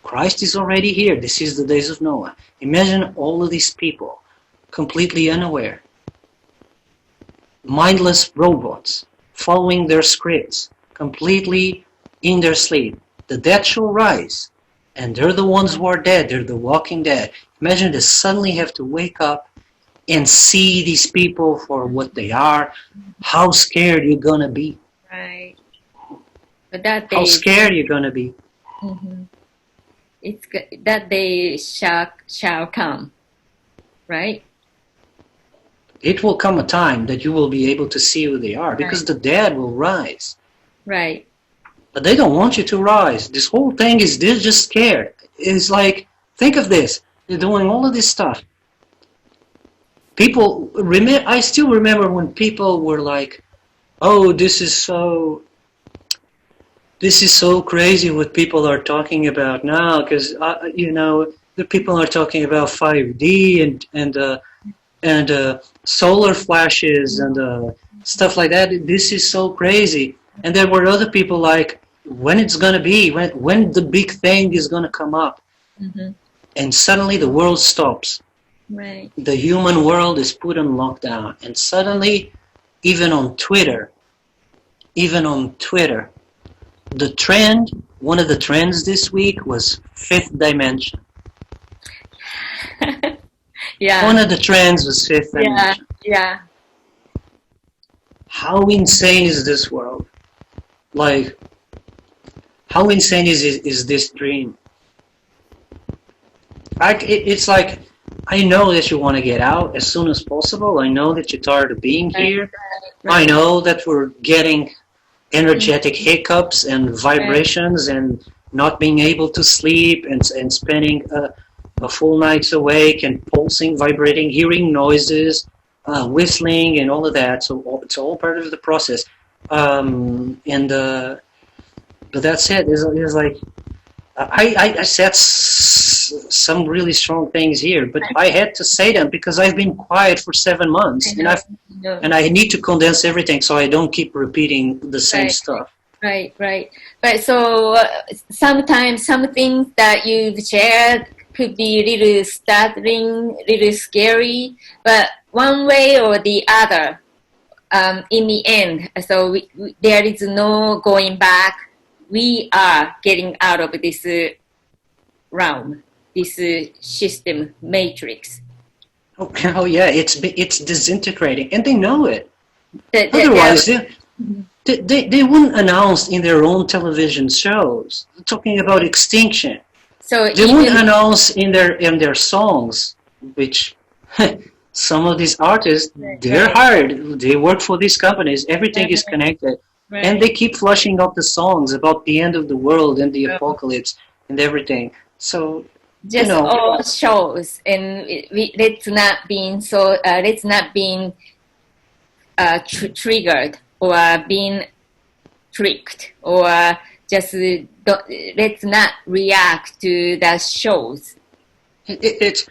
Christ is already here. This is the days of Noah. Imagine all of these people, completely unaware, mindless robots, following their scripts, completely in their sleep. The dead shall rise, and they're the ones who are dead. They're the walking dead. Imagine they suddenly have to wake up and see these people for what they are. How scared you're going to be. Right. But that day, how scared you're going to be. Mm-hmm. It's that day shall come, right? It will come a time that you will be able to see who they are, because the dead will rise. Right. But they don't want you to rise. This whole thing is, they're just scared. It's like, think of this. They're doing all of this stuff. People, I still remember when people were like, oh, this is so crazy what people are talking about now, because, the people are talking about 5D and solar flashes and stuff like that. This is so crazy. And there were other people like, when it's going to be, when the big thing is going to come up. Mm-hmm. And suddenly the world stops. Right. The human world is put on lockdown. And suddenly, even on Twitter, the trend, one of the trends this week was fifth dimension. Yeah. One of the trends was fifth dimension. Yeah. How insane is this world? Like, how insane is this dream? It's like, I know that you want to get out as soon as possible. I know that you're tired of being here. Right. I know that we're getting energetic hiccups and vibrations and not being able to sleep and spending a full night's awake and pulsing, vibrating, hearing noises, whistling and all of that. So it's all part of the process. But that's it. It's like, I said some really strong things here, but I had to say them because I've been quiet for 7 months, and I need to condense everything so I don't keep repeating the same stuff. Right, right. But so sometimes some things that you've shared could be little startling, little scary, but one way or the other, in the end, so there is no going back. We are getting out of this realm, this system matrix. Okay, oh yeah, it's disintegrating, and they know it. That, Otherwise, they wouldn't announce in their own television shows talking about extinction. so They wouldn't even announce in their songs, which some of these artists they're right, hired, they work for these companies. Everything is right, connected, and right. they keep flushing out the songs about the end of the world and the apocalypse and everything. So you Just know, all shows, and let's not being let's not being triggered or being tricked or just let's not react to the shows. it, it, it's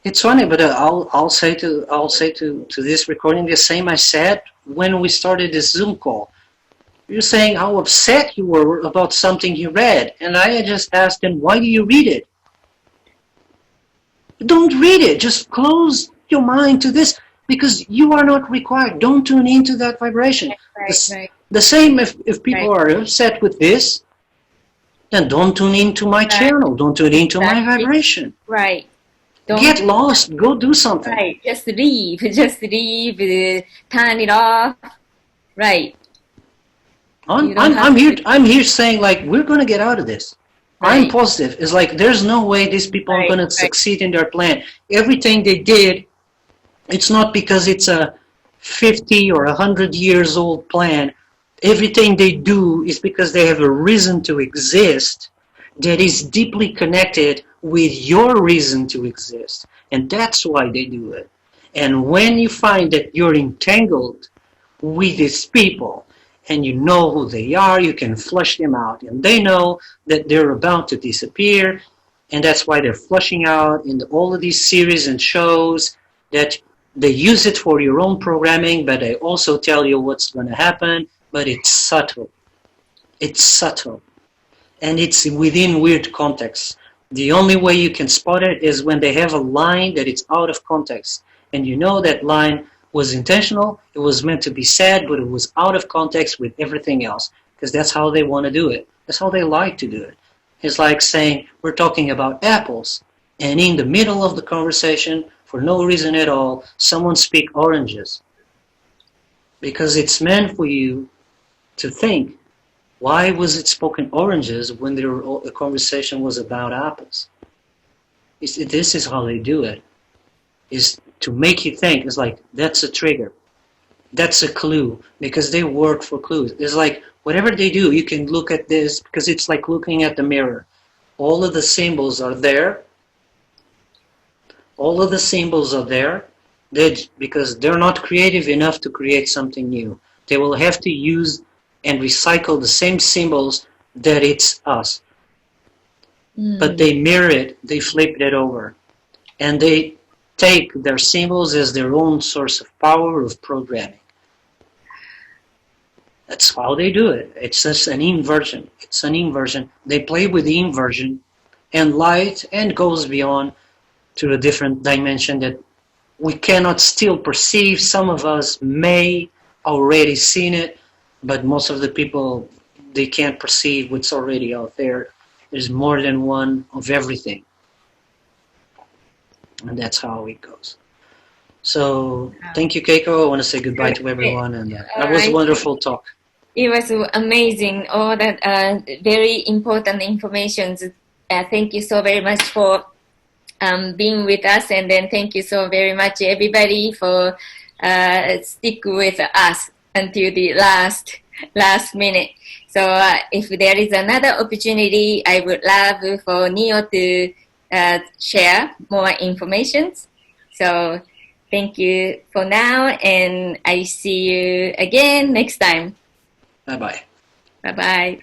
it's funny, but I'll say to this recording the same I said when we started this Zoom call. You're saying how upset you were about something you read, and I just asked him, why do you read it? Don't read it. Just close your mind to this because you are not required. Don't tune into that vibration. Right, right, The same if people right, are upset with this, then don't tune into my right. channel. Don't tune into my Exactly. vibration. Right. Don't. Get lost. Go do something. Right. Just leave. Just leave. Turn it off. Right. You don't have to. I'm here saying like we're gonna get out of this. I'm Right. positive. It's like there's no way these people are Right. gonna Right. succeed in their plan. Everything they did, it's not because it's a 50 or 100 years old plan. Everything they do is because they have a reason to exist that is deeply connected with your reason to exist. And that's why they do it. And when you find that you're entangled with these people and you know who they are, you can flush them out. And they know that they're about to disappear. And that's why they're flushing out in all of these series and shows that they use it for your own programming, but they also tell you what's going to happen. But it's subtle. It's subtle. And it's within weird contexts. The only way you can spot it is when they have a line that it's out of context. And you know that line was intentional, it was meant to be said, but it was out of context with everything else. Because that's how they want to do it. That's how they like to do it. It's like saying, we're talking about apples. And in the middle of the conversation, for no reason at all, someone speak oranges. Because it's meant for you to think, why was it spoken oranges when the conversation was about apples? This is how they do it. Is to make you think. It's like, that's a trigger. That's a clue. Because they work for clues. It's like, whatever they do, you can look at this, because it's like looking at the mirror. All of the symbols are there. All of the symbols are there. Because they're not creative enough to create something new. They will have to use and recycle the same symbols that it's us. But they mirror it, they flip it over. And they take their symbols as their own source of power of programming. That's how they do it. It's just an inversion. It's an inversion. They play with the inversion and light and goes beyond to a different dimension that we cannot still perceive. Some of us may already seen it, but most of the people, they can't perceive what's already out there. There's more than one of everything. And that's how it goes. So thank you, Keiko. I want to say goodbye to everyone, and that was a wonderful talk. It was amazing. All that very important information. Thank you so very much for being with us, and then thank you so very much, everybody, for stick with us until the last minute. So if there is another opportunity, I would love for Neo to share more information. So thank you for now, and I see you again next time. Bye-bye. Bye-bye.